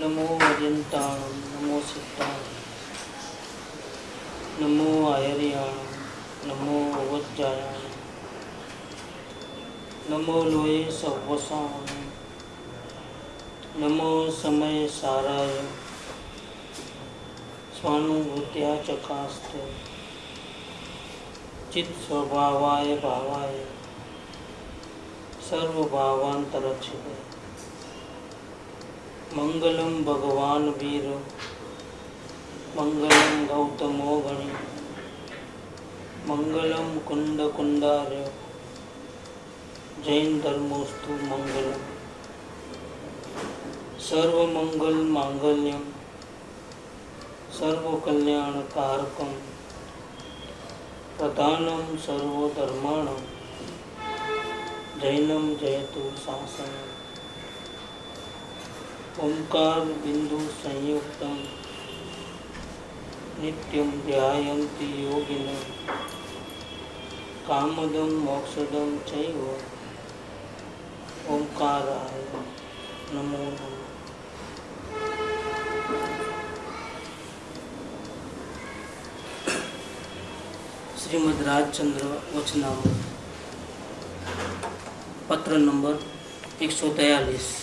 नमो अजंताणं नमो सिद्धाणं नमो आयर्याणं नमो वज्जायाणं नमो लोये सव्वसाणं नमो समय साराय स्वानुभूत्या चकास्ते चित् स्वभावाय भावाय सर्वभावांतरक्षिते मंगलम भगवान वीर मंगलम गौतमो गणि मंगलम कुंड कुंडार्य जैन धर्मोस्तु मंगलम सर्वमंगल मांगल्यम सर्वकल्याण कारकम प्रधानम सर्वधर्माणं जैनम जयतु शासनम ओंकार बिंदु संयुक्तम नित्यं ध्यायन्ति योगिनः कामदं मोक्षदं चैव ओंकाराय नमो नमः। श्रीमद् राजचंद्र वचनामृत पत्र नंबर 143।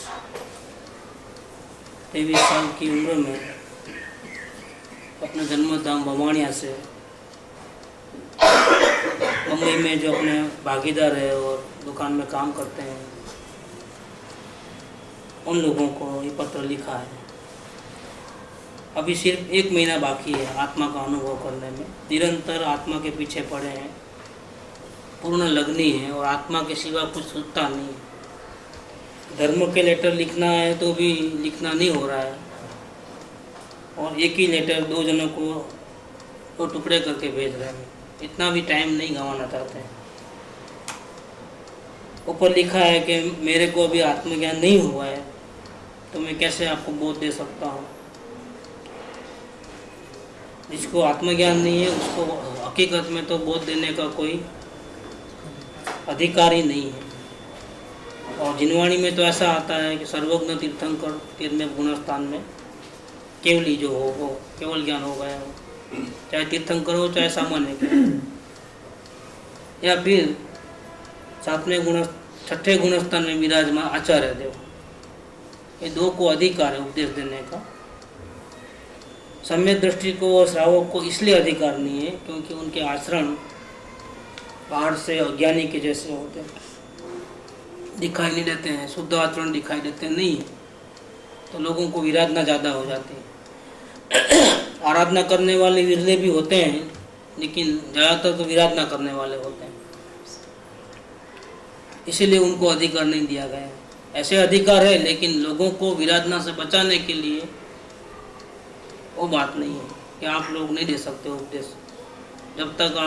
23 साल की उम्र में अपने जन्मधाम बवाणिया से मुंबई में जो अपने भागीदार है और दुकान में काम करते हैं उन लोगों को ये पत्र लिखा है। अभी सिर्फ 1 महीना बाकी है आत्मा का अनुभव करने में। निरंतर आत्मा के पीछे पड़े हैं, पूर्ण लगनी है और आत्मा के सिवा कुछ सोचता नहीं है। धर्म के लेटर लिखना है तो भी लिखना नहीं हो रहा है और एक ही लेटर 2 जनों को 2 टुकड़े करके भेज रहे हैं। इतना भी टाइम नहीं गंवाना चाहते हैं। ऊपर लिखा है कि मेरे को अभी आत्मज्ञान नहीं हुआ है तो मैं कैसे आपको बोध दे सकता हूँ। जिसको आत्मज्ञान नहीं है उसको हकीकत में तो बोध देने का कोई अधिकार ही नहीं है। और जिनवाणी में तो ऐसा आता है कि सर्वज्ञ तीर्थंकर 13वें गुणस्थान में केवली जो हो वो केवल ज्ञान हो गया हो, चाहे तीर्थंकर हो चाहे सामान्य या फिर 6ठे गुणस्थान में विराजमान आचार्य देव। ये 2 को अधिकार है उपदेश देने का। सम्यक दृष्टि को और श्रावक को इसलिए अधिकार नहीं है क्योंकि उनके आचरण बाहर से अज्ञानी के जैसे होते हैं, दिखाई नहीं देते हैं, शुद्ध आचरण दिखाई देते नहीं, तो लोगों को विराधना ज़्यादा हो जाती है। आराधना करने वाले विरले भी होते हैं लेकिन ज़्यादातर तो विराधना करने वाले होते हैं, इसीलिए उनको अधिकार नहीं दिया गया है। ऐसे अधिकार है लेकिन लोगों को विराधना से बचाने के लिए वो बात नहीं है कि आप लोग नहीं दे सकते उपदेश। जब तक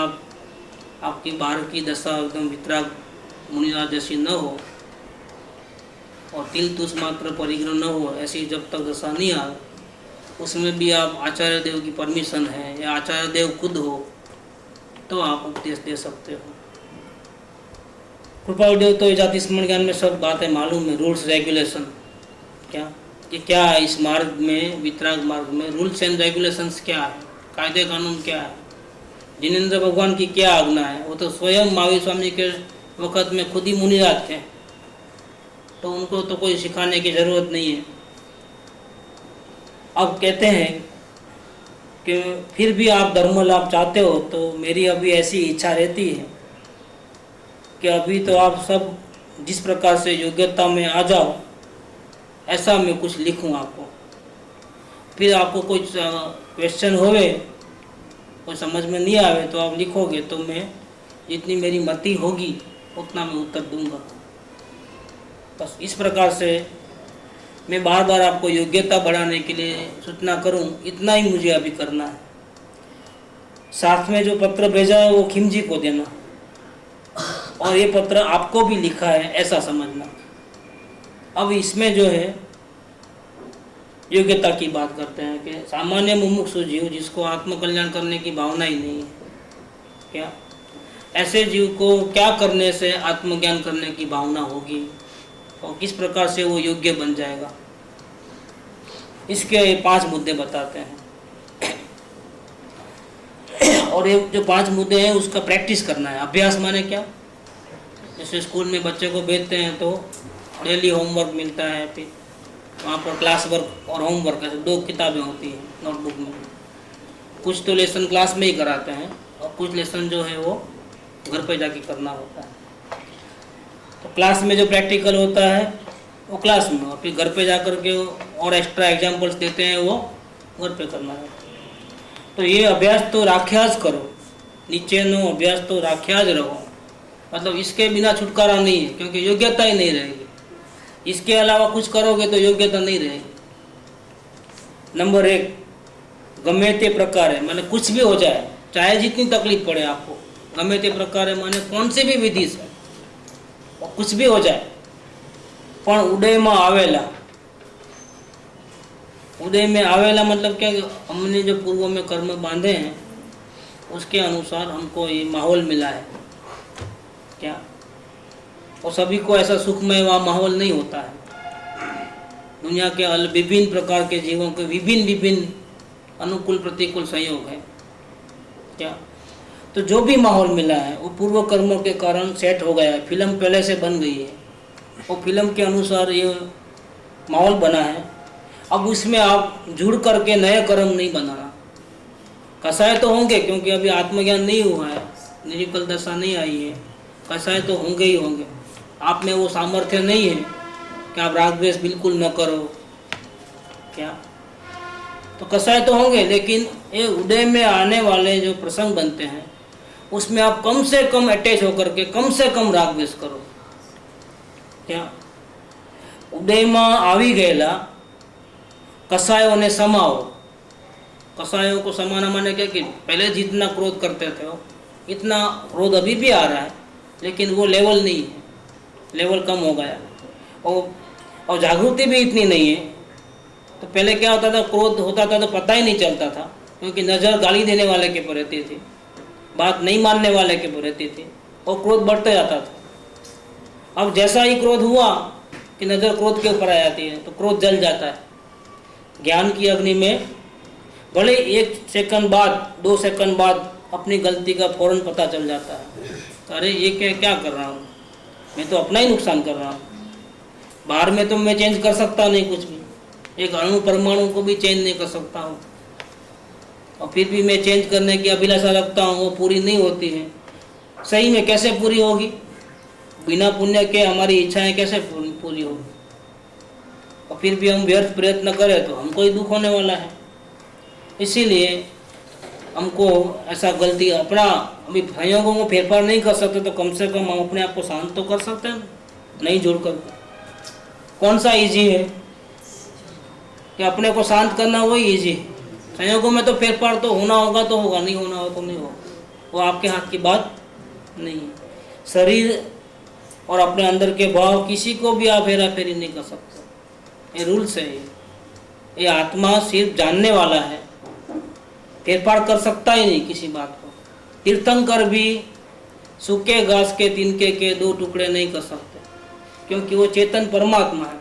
आपकी बाहर की दशा एकदम वितराग मुनिराज जैसी न हो और तिल तुस मात्र परिग्रह न हो, ऐसी जब तक दशा नहीं आए उसमें भी आप आचार्य देव की परमिशन है या आचार्य देव खुद हो तो आप उपदेश दे सकते हो। कृपाल देव तो जाति स्मरण ज्ञान में सब बातें मालूम है। रूल्स रेगुलेशन क्या है इस मार्ग में, वितराग मार्ग में रूल्स एंड रेगुलेशंस क्या है, कायदे कानून क्या है, जिनेंद्र भगवान की क्या आज्ञा है। वो तो स्वयं महावीर स्वामी के वक़्त में खुद ही मुनिराज थे तो उनको तो कोई सिखाने की ज़रूरत नहीं है। अब कहते हैं कि फिर भी आप धर्म लाभ चाहते हो तो मेरी अभी ऐसी इच्छा रहती है कि अभी तो आप सब जिस प्रकार से योग्यता में आ जाओ ऐसा मैं कुछ लिखूं आपको। फिर आपको कोई क्वेश्चन होवे, कोई समझ में नहीं आवे तो आप लिखोगे तो मैं जितनी मेरी मति होगी उतना मैं उत्तर दूंगा। बस इस प्रकार से मैं बार बार आपको योग्यता बढ़ाने के लिए सूचना करूं, इतना ही मुझे अभी करना है। साथ में जो पत्र भेजा है वो खिमजी को देना और ये पत्र आपको भी लिखा है ऐसा समझना। अब इसमें जो है योग्यता की बात करते हैं कि सामान्य मुमुक्षु जीव जिसको आत्मकल्याण करने की भावना ही नहीं है, क्या ऐसे जीव को क्या करने से आत्मज्ञान करने की भावना होगी और किस प्रकार से वो योग्य बन जाएगा। इसके 5 मुद्दे बताते हैं। और ये जो 5 मुद्दे हैं उसका प्रैक्टिस करना है। अभ्यास माने क्या, जैसे स्कूल में बच्चे को भेजते हैं तो डेली होमवर्क मिलता है, फिर वहाँ पर क्लास वर्क और होमवर्क ऐसे 2 किताबें होती हैं नोटबुक में। कुछ तो लेसन क्लास में ही कराते हैं और कुछ लेसन जो है वो घर पे जाके करना होता है। तो क्लास में जो प्रैक्टिकल होता है वो क्लास में, और फिर घर पे जा कर के और एक्स्ट्रा एग्जाम्पल्स देते हैं वो घर पे करना होता है। तो ये अभ्यास तो राख्या ज करो, नीचेनो अभ्यास तो राख्या ज रहो, मतलब इसके बिना छुटकारा नहीं है, क्योंकि योग्यता ही नहीं रहेगी। इसके अलावा कुछ करोगे तो योग्यता नहीं रहेगी। नंबर 1, गमे ते प्रकारे, माने कुछ भी हो जाए, चाहे जितनी तकलीफ पड़े आपको, गमे ते प्रकारे माने कौन सी भी विधि से और कुछ भी हो जाए, पण उदय में आवेला। उदय में आवेला मतलब क्या, हमने जो पूर्व में कर्म बांधे हैं उसके अनुसार हमको ये माहौल मिला है क्या, और सभी को ऐसा सुखमय वहाँ माहौल नहीं होता है। दुनिया के विभिन्न प्रकार के जीवों के विभिन्न अनुकूल प्रतिकूल संयोग है क्या। तो जो भी माहौल मिला है वो पूर्व कर्मों के कारण सेट हो गया है, फिल्म पहले से बन गई है, वो फिल्म के अनुसार ये माहौल बना है। अब उसमें आप जुड़ करके नए कर्म नहीं बनाना। कसाय तो होंगे, क्योंकि अभी आत्मज्ञान नहीं हुआ है, निर्विकल दशा नहीं आई है, कसाय तो होंगे ही होंगे। आप में वो सामर्थ्य नहीं है कि आप राग द्वेष बिल्कुल न करो क्या, तो कसाय तो होंगे, लेकिन ये उदय में आने वाले जो प्रसंग बनते हैं उसमें आप कम से कम अटैच होकर के कम से कम राग द्वेष करो क्या। उदय में आवी गયેલા कसायों समाओ। कसायों को समाना माने क्या कि पहले जितना क्रोध करते थे वो इतना क्रोध अभी भी आ रहा है, लेकिन वो लेवल नहीं है, लेवल कम हो गया, और जागृति भी इतनी नहीं है। तो पहले क्या होता था, क्रोध होता था तो पता ही नहीं चलता था, क्योंकि नज़र गाली देने वाले के ऊपर रहती थी, बात नहीं मानने वाले के ऊपर रहती थी, और क्रोध बढ़ता जाता था। अब जैसा ही क्रोध हुआ कि नज़र क्रोध के ऊपर आ जाती है तो क्रोध जल जाता है। ज्ञान की अग्नि में भले 1 सेकंड बाद 2 सेकंड बाद अपनी गलती का फौरन पता चल जाता है, अरे ये क्या कर रहा हूँ, मैं तो अपना ही नुकसान कर रहा हूँ। बाहर में तो मैं चेंज कर सकता नहीं कुछ भी, एक अणु परमाणु को भी चेंज नहीं कर सकता हूँ, और फिर भी मैं चेंज करने की अभिलाषा रखता हूँ, वो पूरी नहीं होती है। सही में कैसे पूरी होगी, बिना पुण्य के हमारी इच्छाएं कैसे पूरी होगी, और फिर भी हम व्यर्थ प्रयत्न करें तो हमको ही दुख होने वाला है। इसीलिए हमको ऐसा गलती अपना, अभी संयोगों को फेरफार नहीं कर सकते तो कम से कम हम अपने आप को शांत तो कर सकते हैं, नहीं जोड़ कर। कौन सा इजी है कि अपने को शांत करना, वही इजी है। संयोगों में तो फेरफार तो होना होगा तो होगा, नहीं होना होगा तो नहीं होगा, वो आपके हाथ की बात नहीं है। शरीर और अपने अंदर के भाव किसी को भी आप हेरा फेरी नहीं कर सकते, ये रूल्स है। ये आत्मा सिर्फ जानने वाला है, फेरफार कर सकता ही नहीं किसी बात को। तीर्थंकर भी सूखे घास के तिनके के 2 टुकड़े नहीं कर सकते, क्योंकि वो चेतन परमात्मा है,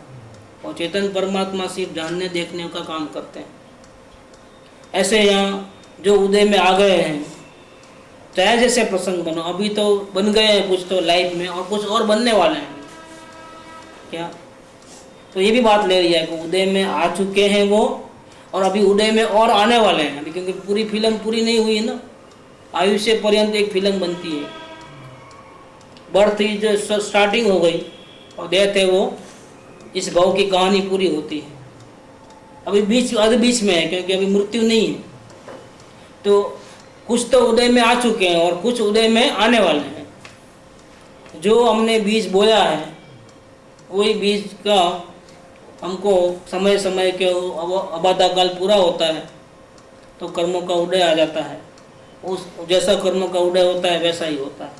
और चेतन परमात्मा सिर्फ जानने देखने का काम करते हैं। ऐसे यहाँ जो उदय में आ गए हैं, चाहे जैसे प्रसंग बनो, अभी तो बन गए हैं कुछ तो लाइफ में, और कुछ और बनने वाले हैं क्या। तो ये भी बात ले रही है कि उदय में आ चुके हैं वो, और अभी उदय में और आने वाले हैं अभी, क्योंकि पूरी फिल्म पूरी नहीं हुई है ना। आयुष्य पर्यंत एक फिल्म बनती है, बर्थ ही जो स्टार्टिंग हो गई और डेथ है वो, इस भाव की कहानी पूरी होती है। अभी बीच में है, क्योंकि अभी मृत्यु नहीं है। तो कुछ तो उदय में आ चुके हैं और कुछ उदय में आने वाले हैं। जो हमने बीज बोया है वही बीज का हमको समय समय के अबाधा काल पूरा होता है तो कर्मों का उदय आ जाता है। उस जैसा कर्मों का उदय होता है वैसा ही होता है।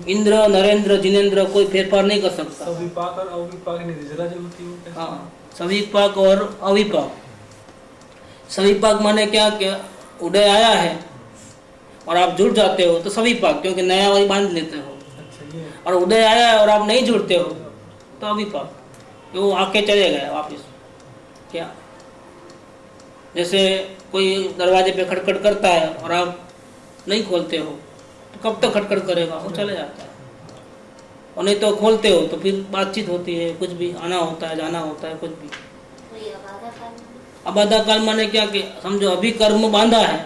इंद्र, नरेंद्र, जिनेंद्र कोई फेरफार नहीं कर सकता। सविपाक और अविपाक निधि जरा जो होती है। हाँ, सविपाक और अविपाक। सविपाक माने क्या, क्या उदय आया है और आप जुड़ जाते हो तो सविपाक, क्योंकि नया वही बांध लेते हो। और उदय आया है और आप नहीं जुड़ते हो तो अविपाक, वो आके चले गए वापस क्या। जैसे कोई दरवाजे पे खटखट करता है और आप नहीं खोलते हो तो कब तक खटखट करेगा, वो चले जाता है। और नहीं तो खोलते हो तो फिर बातचीत होती है, कुछ भी आना होता है जाना होता है, कुछ भी। अबाधा काल माने क्या कि समझो अभी कर्म बांधा है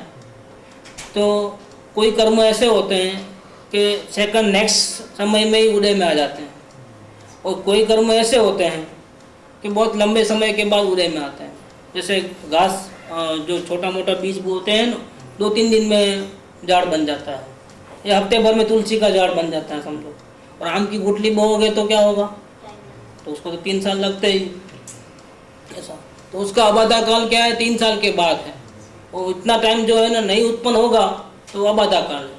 तो कोई कर्म ऐसे होते हैं कि सेकंड नेक्स्ट समय में ही उदय में आ जाते हैं, और कोई कर्म ऐसे होते हैं कि बहुत लंबे समय के बाद उदय में आते हैं। जैसे घास जो छोटा मोटा बीज बोते हैं ना, 2-3 दिन में झाड़ बन जाता है, या हफ्ते भर में तुलसी का झाड़ बन जाता है समझो। और आम की गुठली बोओगे तो क्या होगा, तो उसको तो 3 साल लगते ही ऐसा। तो उसका अबाधा काल क्या है, 3 साल के बाद है। वो इतना टाइम जो है ना नहीं उत्पन्न होगा तो अबाधा काल है।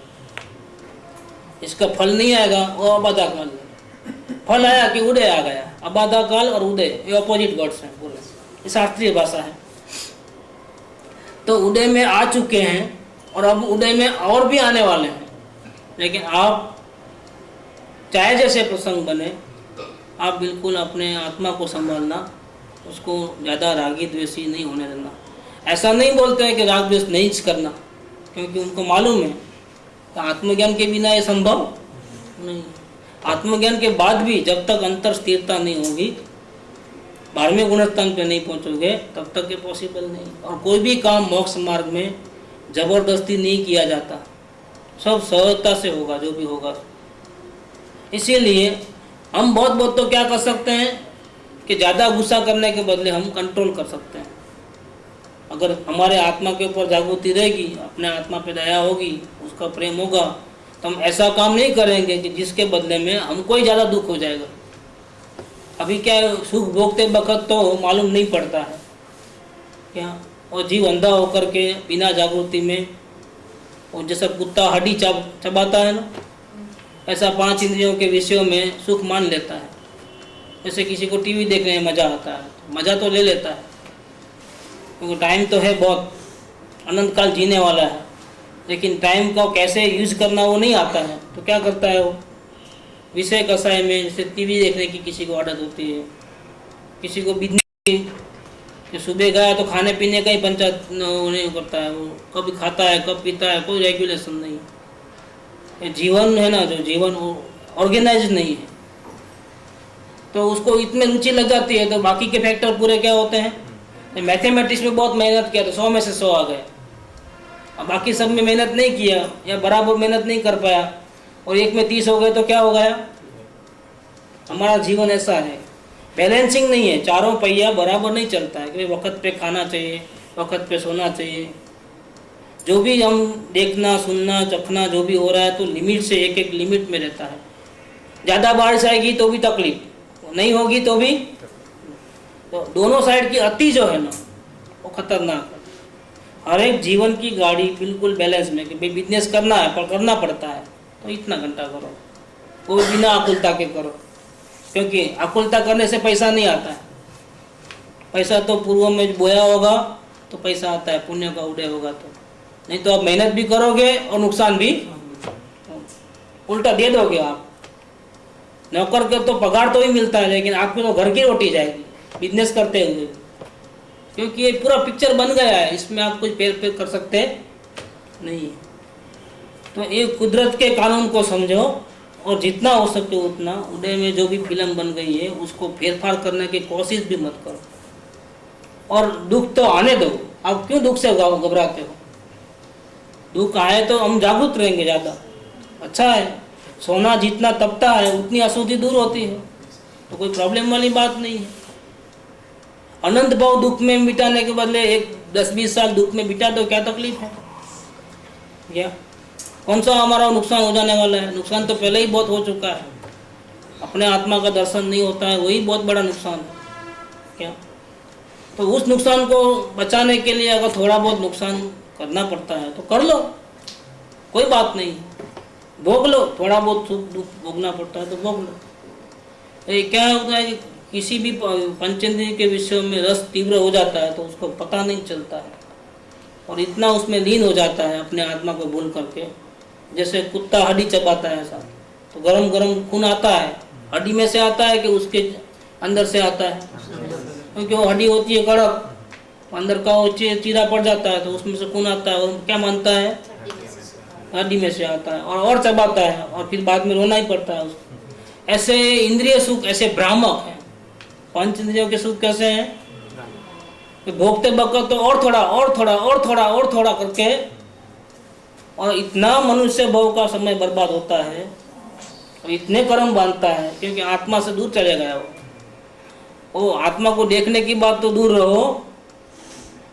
इसका फल नहीं आएगा, वो अबाधा काल है। फल आया कि उदय आ गया। अबाधा काल और उदय ये अपोजिट वर्ड्स हैं पूरे, ये शास्त्रीय भाषा है। तो उदय में आ चुके हैं और अब उदय में और भी आने वाले हैं, लेकिन आप चाहे जैसे प्रसंग बने, आप बिल्कुल अपने आत्मा को संभालना, उसको ज़्यादा रागी द्वेषी नहीं होने देना। ऐसा नहीं बोलते हैं कि राग द्वेष नहीं करना, क्योंकि उनको मालूम है कि आत्मज्ञान के बिना ये संभव नहीं। आत्मज्ञान के बाद भी जब तक अंतर स्थिरता नहीं होगी, 12वें गुणस्थान पे नहीं पहुंचोगे, तब तक ये पॉसिबल नहीं। और कोई भी काम मोक्ष मार्ग में जबरदस्ती नहीं किया जाता, सब सहजता से होगा जो भी होगा। इसीलिए हम बहुत तो क्या कर सकते हैं कि ज़्यादा गुस्सा करने के बदले हम कंट्रोल कर सकते हैं। अगर हमारे आत्मा के ऊपर जागृति रहेगी, अपने आत्मा पे दया होगी, उसका प्रेम होगा, तो हम ऐसा काम नहीं करेंगे कि जिसके बदले में हमको ही ज़्यादा दुख हो जाएगा। अभी क्या सुख भोगते वक्त तो मालूम नहीं पड़ता है क्या, और जीव अंधा होकर के बिना जागृति में, और जैसा कुत्ता हड्डी चबाता है ना, ऐसा 5 इंद्रियों के विषयों में सुख मान लेता है। जैसे किसी को टीवी देखने में मज़ा आता है, मज़ा तो ले लेता है, क्योंकि टाइम तो है बहुत, अनंत काल जीने वाला है, लेकिन टाइम को कैसे यूज करना वो नहीं आता है। तो क्या करता है वो, विषय कसाय में, जैसे टीवी देखने की किसी को आदत होती है, किसी को बिजनेस की, सुबह गया तो खाने पीने का ही पंचायत नहीं करता है, वो कभी खाता है कब पीता है, कोई रेगुलेशन नहीं। ये जीवन है ना, जो जीवन ऑर्गेनाइज नहीं है, तो उसको इतने रुचि लग जाती है, तो बाकी के फैक्टर पूरे क्या होते हैं। मैथमेटिक्स में बहुत मेहनत किया तो 100 में से 100 आ गए, और बाकी सब में मेहनत नहीं किया या बराबर मेहनत नहीं कर पाया और एक में 30 हो गए तो क्या हो गया। हमारा जीवन ऐसा है, बैलेंसिंग नहीं है, चारों पहिया बराबर नहीं चलता है कि वक्त पे खाना चाहिए, वक्त पे सोना चाहिए। जो भी हम देखना सुनना चखना जो भी हो रहा है तो लिमिट से, एक लिमिट में रहता है। ज़्यादा बारिश आएगी तो भी तकलीफ, नहीं होगी तो भी, तो दोनों साइड की अति जो है ना वो खतरनाक है। हर एक जीवन की गाड़ी बिल्कुल बैलेंस में कि भाई बिजनेस करना है पर करना पड़ता है तो इतना घंटा करो, वो भी बिना आकुलता के करो, क्योंकि आकुलता करने से पैसा नहीं आता है। पैसा तो पूर्व में बोया होगा तो पैसा आता है, पुण्य का उदय होगा तो, नहीं तो आप मेहनत भी करोगे और नुकसान भी उल्टा दे दोगे। आप नौकर के तो पगार तो ही मिलता है, लेकिन आपको तो घर की रोटी जाएगी बिजनेस करते हुए, क्योंकि ये पूरा पिक्चर बन गया है, इसमें आप कुछ पेर पेर कर सकते नहीं। तो ये कुदरत के कानून को समझो और जितना हो सके उतना उदय में जो भी फिल्म बन गई है उसको फेरफार करने की कोशिश भी मत करो। और दुख तो आने दो, आप क्यों दुख से घबराते हो। दुख आए तो हम जागरूक रहेंगे ज़्यादा, अच्छा है। सोना जितना तपता है उतनी अशुद्धि दूर होती है, तो कोई प्रॉब्लम वाली बात नहीं है। अनंत भाव दुख में बिताने के बदले एक 10-20 साल दुख में बिता दो, क्या तकलीफ है क्या। कौन सा हमारा नुकसान हो जाने वाला है, नुकसान तो पहले ही बहुत हो चुका है। अपने आत्मा का दर्शन नहीं होता है, वही बहुत बड़ा नुकसान है क्या। तो उस नुकसान को बचाने के लिए अगर थोड़ा बहुत नुकसान करना पड़ता है तो कर लो, कोई बात नहीं, भोग लो। थोड़ा बहुत सुख दुख भोगना पड़ता है तो भोग लो। ये क्या होता है कि किसी भी पंचेंद्रिय के विषयों में रस तीव्र हो जाता है तो उसको पता नहीं चलता है, और इतना उसमें लीन हो जाता है अपने आत्मा को भूल करके। जैसे कुत्ता हड्डी चबाता है ऐसा, तो गरम गरम खून आता है, हड्डी में से आता है कि उसके अंदर से आता है, क्योंकि वो हड्डी होती है कड़क, अंदर का वो चीरा पड़ जाता है तो उसमें से खून आता है और क्या मानता है हड्डी में से आता है और चबाता है और फिर बाद में रोना ही पड़ता है उसको। ऐसे इंद्रिय सुख ऐसे भ्रामक है। पंच इंद्रियों के सुख कैसे हैं कि भोगते वक्त तो और थोड़ा और थोड़ा और थोड़ा और थोड़ा करके और इतना मनुष्य भोग का समय बर्बाद होता है और इतने कर्म बांधता है क्योंकि आत्मा से दूर चले गया वो आत्मा को देखने की बात तो दूर रहो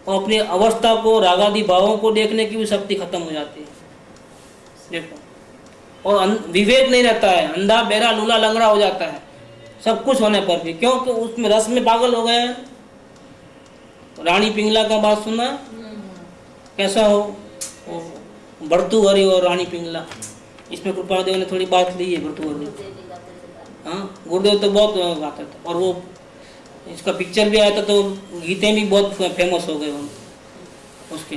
और अपनी अवस्था को रागादि भावों को देखने की भी शक्ति खत्म हो जाती है। देखो और विवेक नहीं रहता है, अंधा बेरा लूला लंगड़ा हो जाता है सब कुछ होने पर भी, क्योंकि उसमें रस में पागल हो गए हैं। रानी पिंगला का बात सुना कैसा हो भर्तृहरि और रानी पिंगला, इसमें कृपादेव ने थोड़ी बात ली है भर्तृहरि। हाँ गुरुदेव तो बहुत गाते थे और वो इसका पिक्चर भी आया था तो गीतें भी बहुत फेमस हो गए उसके,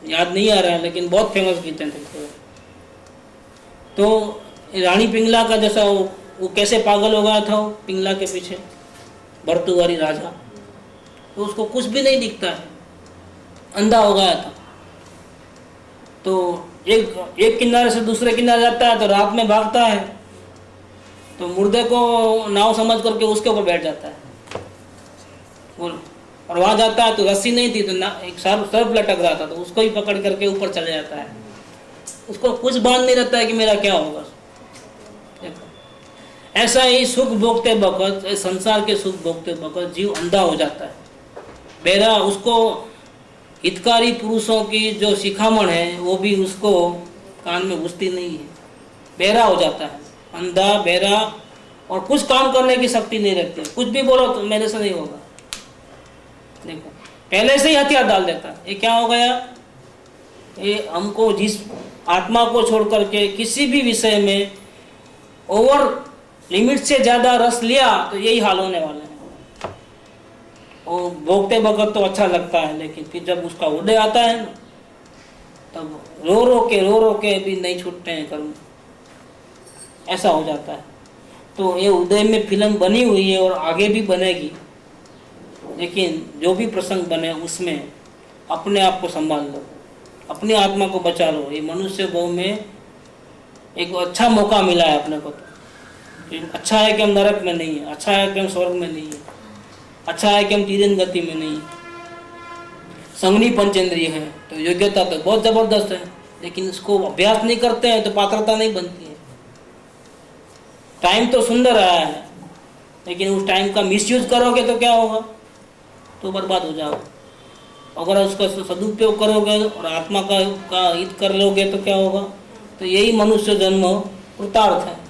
याद नहीं आ रहा है लेकिन बहुत फेमस गीतें थे। तो रानी पिंगला का जैसा वो कैसे पागल हो गया था वो पिंगला के पीछे भर्तृहरि राजा, तो उसको कुछ भी नहीं दिखता है, अंधा हो गया था। तो एक किनारे से दूसरे किनारे जाता है तो रात में भागता है तो मुर्दे को नाव समझ करके उसके ऊपर बैठ जाता है और वहां जाता है तो रस्सी नहीं थी तो एक सर्प लटक रहा था तो उसको ही पकड़ करके ऊपर चले जाता है। उसको कुछ बांध नहीं रहता है कि मेरा क्या होगा। ऐसा ही सुख भोगते वक्त संसार के सुख भोगते वक्त जीव अंधा हो जाता है, बेरा उसको हितकारी पुरुषों की जो शिखामण है वो भी उसको कान में घुसती नहीं है, बेरा हो जाता है, अंधा बेरा और कुछ काम करने की शक्ति नहीं रहती है। कुछ भी बोलो तो मेरे से नहीं होगा, देखो पहले से ही हथियार डाल देता है। ये क्या हो गया, ये हमको जिस आत्मा को छोड़ करके किसी भी विषय में ओवर लिमिट से ज्यादा रस लिया तो यही हाल होने वाला है। और भोगते वक्त तो अच्छा लगता है लेकिन फिर जब उसका उदय आता है ना तब रो रो के भी नहीं छूटते हैं कर्म, ऐसा हो जाता है। तो ये उदय में फिल्म बनी हुई है और आगे भी बनेगी, लेकिन जो भी प्रसंग बने उसमें अपने आप को संभाल लो, अपनी आत्मा को बचा लो। ये मनुष्य भाव में एक अच्छा मौका मिला है अपने को। अच्छा है कि हम नरक में नहीं है, अच्छा है कि हम स्वर्ग में नहीं है, अच्छा है कि हम तीरन गति में नहीं है। संगनी पंचेंद्रिय है तो योग्यता तो बहुत जबरदस्त है, लेकिन इसको अभ्यास नहीं करते हैं तो पात्रता नहीं बनती है। टाइम तो सुंदर आया है लेकिन उस टाइम का मिसयूज करोगे तो क्या होगा, तो बर्बाद हो जाओगे। अगर उसका सदुपयोग करोगे और आत्मा का हित कर लोगे तो क्या होगा, तो यही मनुष्य जन्म कृतार्थ है।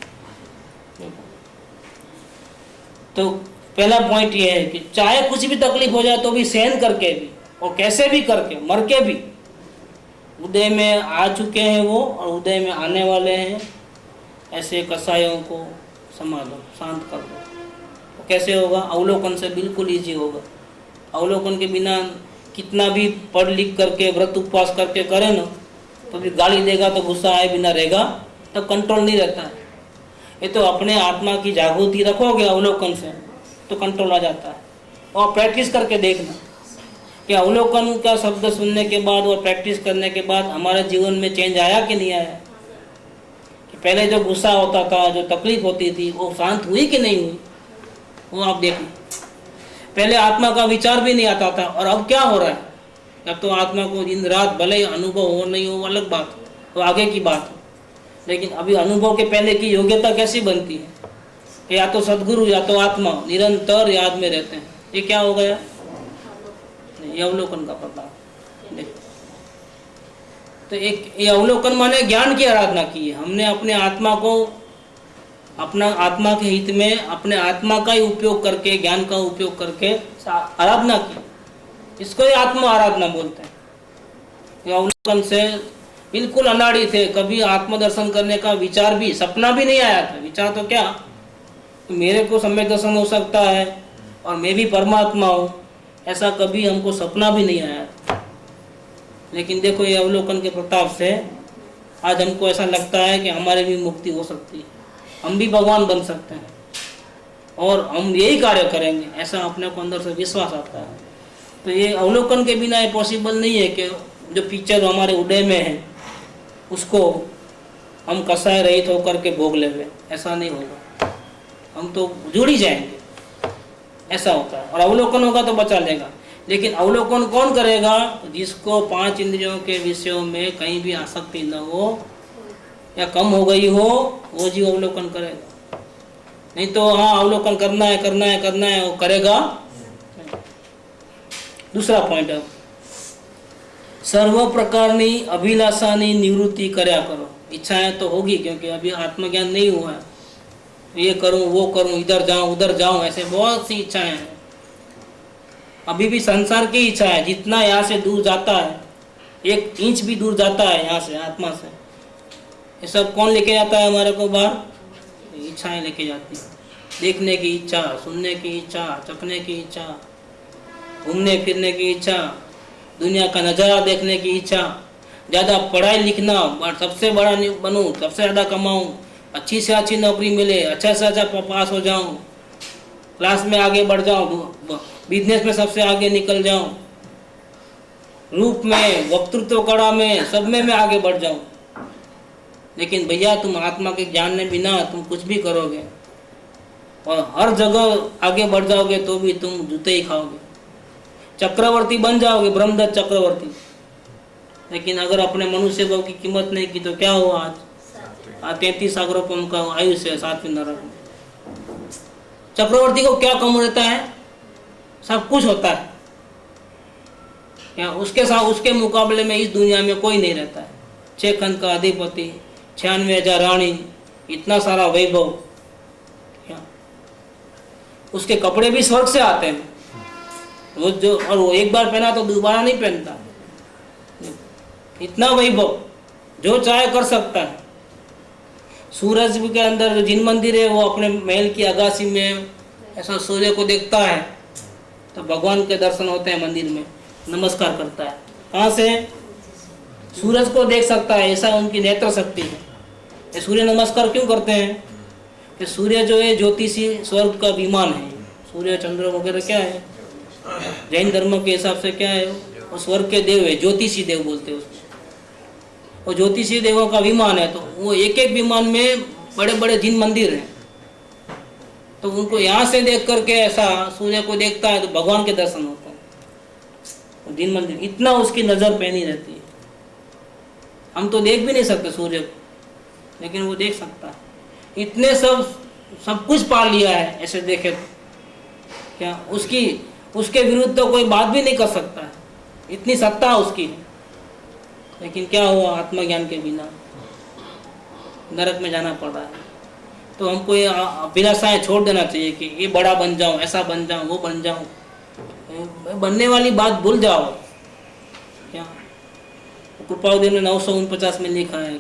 तो पहला पॉइंट ये है कि चाहे कुछ भी तकलीफ हो जाए तो भी सहन करके भी और कैसे भी करके मर के भी उदय में आ चुके हैं वो और उदय में आने वाले हैं, ऐसे कसायों को संभालो, शांत कर दो। तो कैसे होगा, अवलोकन से बिल्कुल ईजी होगा। अवलोकन के बिना कितना भी पढ़ लिख करके व्रत उपवास करके करे ना तो भी गाली देगा तो गुस्सा आए बिना रहेगा, तो कंट्रोल नहीं रहता है। ये तो अपने आत्मा की जागृति रखोगे अवलोकन से तो कंट्रोल आ जाता है। और प्रैक्टिस करके देखना कि अवलोकन का शब्द सुनने के बाद और प्रैक्टिस करने के बाद हमारे जीवन में चेंज आया कि नहीं आया। कि पहले जो गुस्सा होता था, जो तकलीफ होती थी, वो शांत हुई कि नहीं हुई, वो आप देखना। पहले आत्मा का विचार भी नहीं आता था और अब क्या हो रहा है, अब तो आत्मा को दिन रात भले अनुभव हो नहीं हो अलग बात, तो आगे की बात है। लेकिन अभी अनुभव के पहले की योग्यता कैसी बनती है, या तो सदगुरु या तो आत्मा निरंतर याद में रहते हैं। ये क्या हो गया, ये अवलोकन का प्रभाव। तो एक ये अवलोकन माने ज्ञान की आराधना की है हमने, अपने आत्मा को अपना आत्मा के हित में अपने आत्मा का ही उपयोग करके, ज्ञान का उपयोग करके आराधना की। इसको ही आत्मा आराधना बोलते हैं। ये अवलोकन से बिल्कुल अनाड़ी थे, कभी आत्मदर्शन करने का विचार भी, सपना भी नहीं आया था। विचार तो क्या, तो मेरे को सम्यक दर्शन हो सकता है और मैं भी परमात्मा हूँ, ऐसा कभी हमको सपना भी नहीं आया था। लेकिन देखो ये अवलोकन के प्रताप से आज हमको ऐसा लगता है कि हमारे भी मुक्ति हो सकती है, हम भी भगवान बन सकते हैं और हम यही कार्य करेंगे, ऐसा अपने को अंदर से विश्वास आता है। तो ये अवलोकन के बिना ये पॉसिबल नहीं है कि जो पिक्चर हमारे उदय में है उसको हम कसाय रहित होकर के भोग लेंगे, ऐसा नहीं होगा। हम तो जुड़ ही जाएंगे, ऐसा होता है। और अवलोकन होगा तो बचा लेगा। लेकिन अवलोकन कौन करेगा? जिसको 5 इंद्रियों के विषयों में कहीं भी आसक्ति न हो या कम हो गई हो, वो जीव अवलोकन करेगा। नहीं तो हाँ अवलोकन करना है वो करेगा। दूसरा पॉइंट है, सर्व प्रकारनी अभिलाषानी निवृत्ति कर्या करो। इच्छाएं तो होगी क्योंकि अभी आत्मज्ञान नहीं हुआ है। ये करूं वो करूं, इधर जाऊं उधर जाऊं, ऐसे बहुत सी इच्छाएं हैं। अभी भी संसार की इच्छा है। जितना यहाँ से दूर जाता है, 1 इंच भी दूर जाता है यहाँ से, आत्मा से, ये सब कौन लेके जाता है हमारे को बाहर? इच्छाएं लेके जाती है। देखने की इच्छा, सुनने की इच्छा, चखने की इच्छा, घूमने फिरने की इच्छा, दुनिया का नज़ारा देखने की इच्छा, ज़्यादा पढ़ाई लिखना, सबसे बड़ा बनूं, सबसे ज़्यादा कमाऊं, अच्छी से अच्छी नौकरी मिले, अच्छा से अच्छा पास हो जाऊं, क्लास में आगे बढ़ जाऊं, बिजनेस में सबसे आगे निकल जाऊं, रूप में, वक्तृत्व कला में, सब में मैं आगे बढ़ जाऊं। लेकिन भैया तुम आत्मा के ज्ञान में बिना तुम कुछ भी करोगे और हर जगह आगे बढ़ जाओगे तो भी तुम जूते ही खाओगे। चक्रवर्ती बन जाओगे, ब्रह्मदत्त चक्रवर्ती। लेकिन अगर अपने मनुष्य भाव की कीमत नहीं की तो क्या हुआ? आज 33 सागरोपम का आयुष्य है 7वें नरक में। चक्रवर्ती को क्या कम रहता है? सब कुछ होता है। क्या उसके साथ, उसके मुकाबले में इस दुनिया में कोई नहीं रहता है। 6 खंड का अधिपति, 96,000 रानी, इतना सारा वैभव, क्या उसके कपड़े भी स्वर्ग से आते हैं वो जो, और वो एक बार पहना तो दोबारा नहीं पहनता। इतना वैभव, जो चाहे कर सकता है। सूरज के अंदर जो जिन मंदिर है वो अपने महल की अगासी में ऐसा सूर्य को देखता है तो भगवान के दर्शन होते हैं मंदिर में, नमस्कार करता है। कहाँ से? सूरज को देख सकता है, ऐसा उनकी नेत्र शक्ति है। ये सूर्य नमस्कार क्यों करते हैं? कि सूर्य जो है ज्योतिषी स्वर्ग का विमान है। सूर्य चंद्र वगैरह क्या है? जैन धर्म के हिसाब से क्या है? वो स्वर्ग के देव है, ज्योतिषी देव बोलते हैं उसको। वो ज्योतिषी देवों का विमान है। तो वो एक एक विमान में बड़े बड़े जिन मंदिर हैं, तो उनको यहाँ से देख करके ऐसा सूर्य को देखता है तो भगवान के दर्शन होते हैं। जिन मंदिर, इतना उसकी नज़र पैनी रहती है। हम तो देख भी नहीं सकते सूर्य को, लेकिन वो देख सकता है। इतने सब कुछ पा लिया है ऐसे देखे तो। क्या उसके विरुद्ध तो कोई बात भी नहीं कर सकता है, इतनी सत्ता उसकी है। लेकिन क्या हुआ? आत्मज्ञान के बिना नरक में जाना पड़ रहा है। तो हमको ये अभिलाषाएं छोड़ देना चाहिए कि ये बड़ा बन जाऊं, ऐसा बन जाऊं, वो बन जाऊं। बनने वाली बात भूल जाओ। क्या कृपाउदय ने 949 में लिखा है,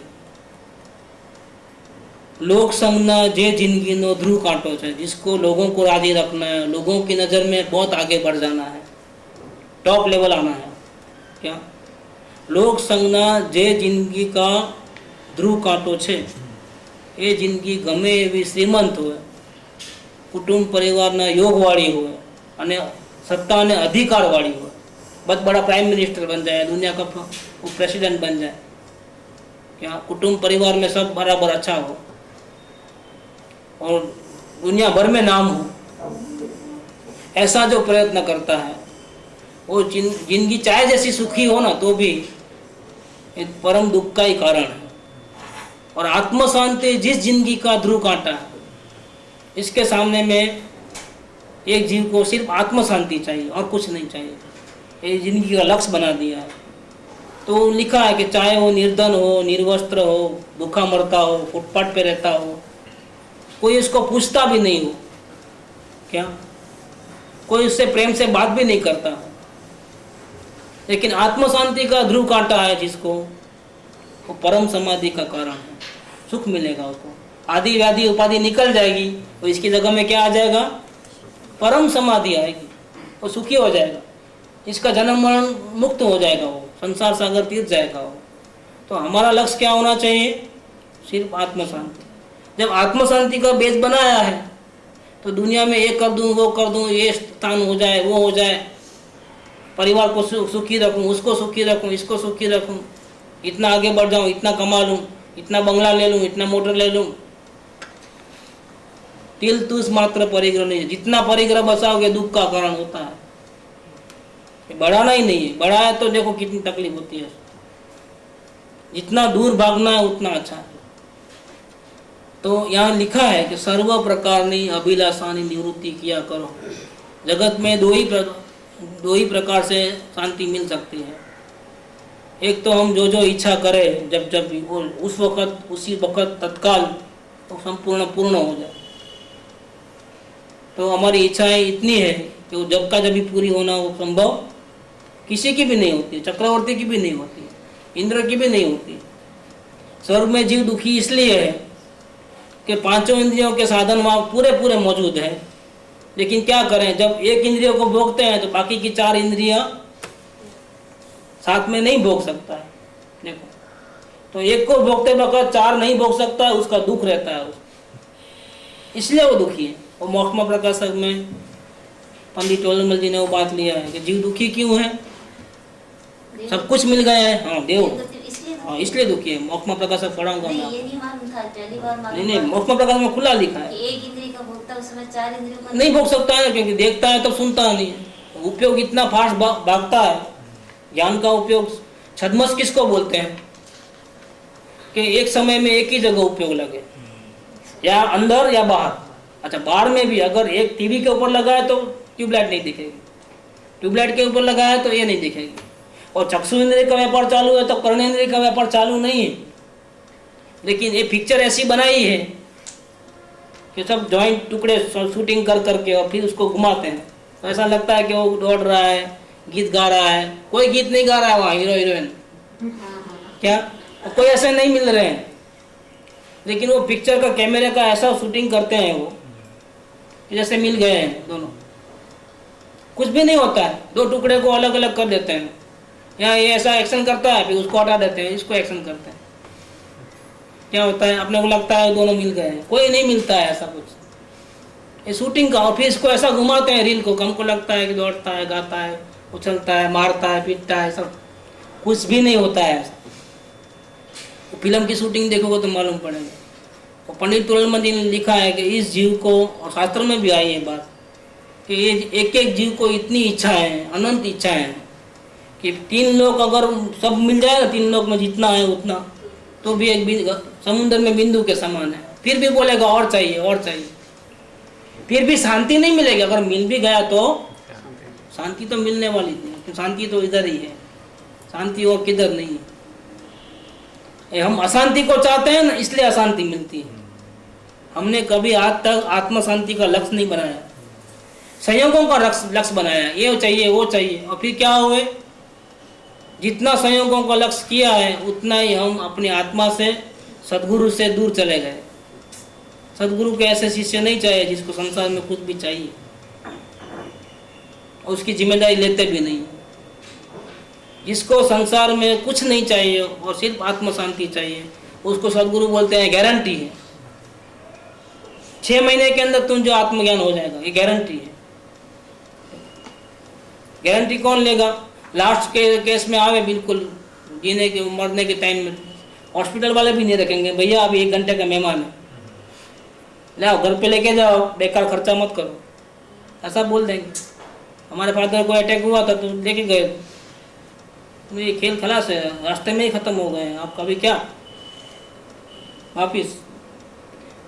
लोक संगना जे जिंदगी नो ध्रुव कांटो है। जिसको लोगों को राजी रखना है, लोगों की नज़र में बहुत आगे बढ़ जाना है, टॉप लेवल आना है। क्या लोक संगना जे जिंदगी का ध्रुव कांटो छे। એ જિંદગી ગમે એવી શ્રીમંત હોય, કુટુંબ પરિવારના યોગવાળી હોય અને સત્તા અને અધિકારવાળી હોય, बहुत बड़ा प्राइम मिनिस्टर बन जाए, दुनिया का प्रेसिडेंट बन जाए, क्या कुटुंब परिवार में सब बराबर अच्छा हो और दुनिया भर में नाम हो, ऐसा जो प्रयत्न करता है वो जिंदगी चाहे जैसी सुखी हो ना तो भी एक परम दुख का ही कारण है। और आत्म शांति जिस जिंदगी का ध्रुव कांटा है, इसके सामने में एक जीव को सिर्फ आत्म शांति चाहिए और कुछ नहीं चाहिए। ये जिंदगी का लक्ष्य बना दिया है। तो लिखा है कि चाहे वो निर्धन हो, निर्वस्त्र हो, भूखा मरता हो, फुटपाथ पे रहता हो, कोई उसको पूछता भी नहीं हो, क्या कोई उससे प्रेम से बात भी नहीं करता हो, लेकिन आत्म शांति का ध्रुव कांटा है जिसको, वो परम समाधि का कारण है। सुख मिलेगा उसको, आदि व्याधि उपाधि निकल जाएगी, तो इसकी जगह में क्या आ जाएगा? परम समाधि आएगी, वो सुखी हो जाएगा, इसका जन्म मरण मुक्त हो जाएगा, वो संसार सागर तीर जाएगा वो। तो हमारा लक्ष्य क्या होना चाहिए? सिर्फ आत्म शांति। जब आत्म शांति का बेस बनाया है तो दुनिया में ये कर दूं, वो कर दूं, ये स्थान हो जाए, वो हो जाए, परिवार को सुखी रखूं, उसको सुखी रखूं, इसको सुखी रखूं, इतना आगे बढ़ जाऊं, इतना कमा लूं, इतना बंगला ले लूं, इतना मोटर ले लूं। तिल तुस मात्र परिग्रह नहीं है। जितना परिग्रह बचाओगे दुख का कारण होता है। ये बढ़ाना ही नहीं है, बढ़ाया तो देखो कितनी तकलीफ होती है। जितना दूर भागना है उतना अच्छा है। तो यहाँ लिखा है कि सर्व प्रकारनी अभिलाषानी निवृत्ति किया करो। जगत में दो ही प्रकार से शांति मिल सकती है। एक तो हम जो इच्छा करें जब जब भी, वो उसी वक्त तत्काल तो संपूर्ण पूर्ण हो जाए। तो हमारी इच्छाएं इतनी है कि वो जब का जब भी पूरी होना वो संभव किसी की भी नहीं होती, चक्रवर्ती की भी नहीं होती, इंद्र की भी नहीं होती। स्वर्ग में जीव दुखी इसलिए है कि पांचों इंद्रियों के साधन वहाँ पूरे मौजूद हैं, लेकिन क्या करें, जब एक इंद्रियों को भोगते हैं तो बाकी की 4 इंद्रियां साथ में नहीं भोग सकता है। देखो, तो एक को भोगते वक्त 4 नहीं भोग सकता है, उसका दुख रहता है इसलिए वो दुखी है। और मोक्षमा प्रकाशक में पंडित टोलमल जी ने वो बात लिया है कि जीव दुखी क्यों है, सब कुछ मिल गया है। हाँ देव, हाँ इसलिए दुखी है। मोक्षमा प्रकाशक पढ़ाऊंगा मैं। नहीं, मोक्षमा प्रकाशक में खुला लिखा है। एक इंद्रिय का भोगता उसमें 4 इंद्रियों का नहीं भोग सकता है, क्योंकि देखता है तब सुनता नहीं। उपयोग इतना फास्ट भागता है। ज्ञान का उपयोग छद्मस किसको बोलते हैं कि एक समय में एक ही जगह उपयोग लगे, या अंदर या बाहर। अच्छा, बाहर में भी अगर एक टीवी के ऊपर लगा है तो ट्यूबलाइट नहीं दिखेगी, ट्यूबलाइट के ऊपर लगा है तो ये नहीं दिखेगी। और चक्षु इंद्रिय का व्यापार चालू है तो कर्णेंद्रिय का व्यापार चालू नहीं है। लेकिन ये पिक्चर ऐसी बनाई है कि सब जॉइंट टुकड़े शूटिंग कर करके और फिर उसको घुमाते हैं, तो ऐसा लगता है कि वो दौड़ रहा है, गीत गा रहा है। कोई गीत नहीं गा रहा है वहाँ, हीरो हीरोइन क्या, कोई ऐसे नहीं मिल रहे हैं। लेकिन वो पिक्चर का कैमरे का ऐसा शूटिंग करते हैं वो कि जैसे मिल गए हैं दोनों। कुछ भी नहीं होता है, 2 टुकड़े को अलग अलग कर देते हैं। यहाँ ये ऐसा एक्शन करता है, फिर उसको हटा देते हैं, इसको एक्शन करते हैं। क्या होता है, अपने को लगता है दोनों मिल गए हैं, कोई नहीं मिलता है ऐसा कुछ। ये शूटिंग का, और फिर इसको ऐसा घुमाते हैं रील को, हमको लगता है कि दौड़ता है, गाता है, उछलता है, मारता है, पीटता है, सब कुछ भी नहीं होता है ऐसा। तो फिल्म की शूटिंग देखोगे तो मालूम पड़ेगा। और पंडित टोलमल जी ने लिखा है कि इस जीव को, और शास्त्र में भी आई है बात, कि ये एक एक जीव को इतनी इच्छाएं हैं, अनंत इच्छाएं हैं कि 3 लोग अगर सब मिल जाए ना, 3 लोग में जितना है उतना, तो भी एक समुद्र में बिंदु के समान है। फिर भी बोलेगा और चाहिए और चाहिए, फिर भी शांति नहीं मिलेगी। अगर मिल भी गया तो शांति तो मिलने वाली थी, शांति तो इधर ही है, शांति और किधर नहीं है। हम अशांति को चाहते हैं ना, इसलिए अशांति मिलती है। हमने कभी आज तक आत्म शांति का लक्ष्य नहीं बनाया, संयोगों का लक्ष्य बनाया, ये चाहिए वो चाहिए। और फिर क्या हुए, जितना संयोगों का लक्ष्य किया है उतना ही हम अपनी आत्मा से, सदगुरु से दूर चले गए। सदगुरु के ऐसे शिष्य नहीं चाहिए जिसको संसार में कुछ भी चाहिए और उसकी जिम्मेदारी लेते भी नहीं। जिसको संसार में कुछ नहीं चाहिए और सिर्फ आत्म शांति चाहिए, उसको सदगुरु बोलते हैं गारंटी है, 6 महीने के अंदर तुम जो आत्मज्ञान हो जाएगा, ये गारंटी है। गारंटी कौन लेगा, लास्ट के केस में आवे, बिल्कुल जीने के मरने के टाइम में हॉस्पिटल वाले भी नहीं रखेंगे, भैया अभी 1 घंटे का मेहमान है, लाओ घर पे लेके जाओ, बेकार खर्चा मत करो, ऐसा बोल देंगे। हमारे फादर को अटैक हुआ था तो लेके गए, तो ये खेल खलास है, रास्ते में ही खत्म हो गए हैं, आपका भी क्या वापिस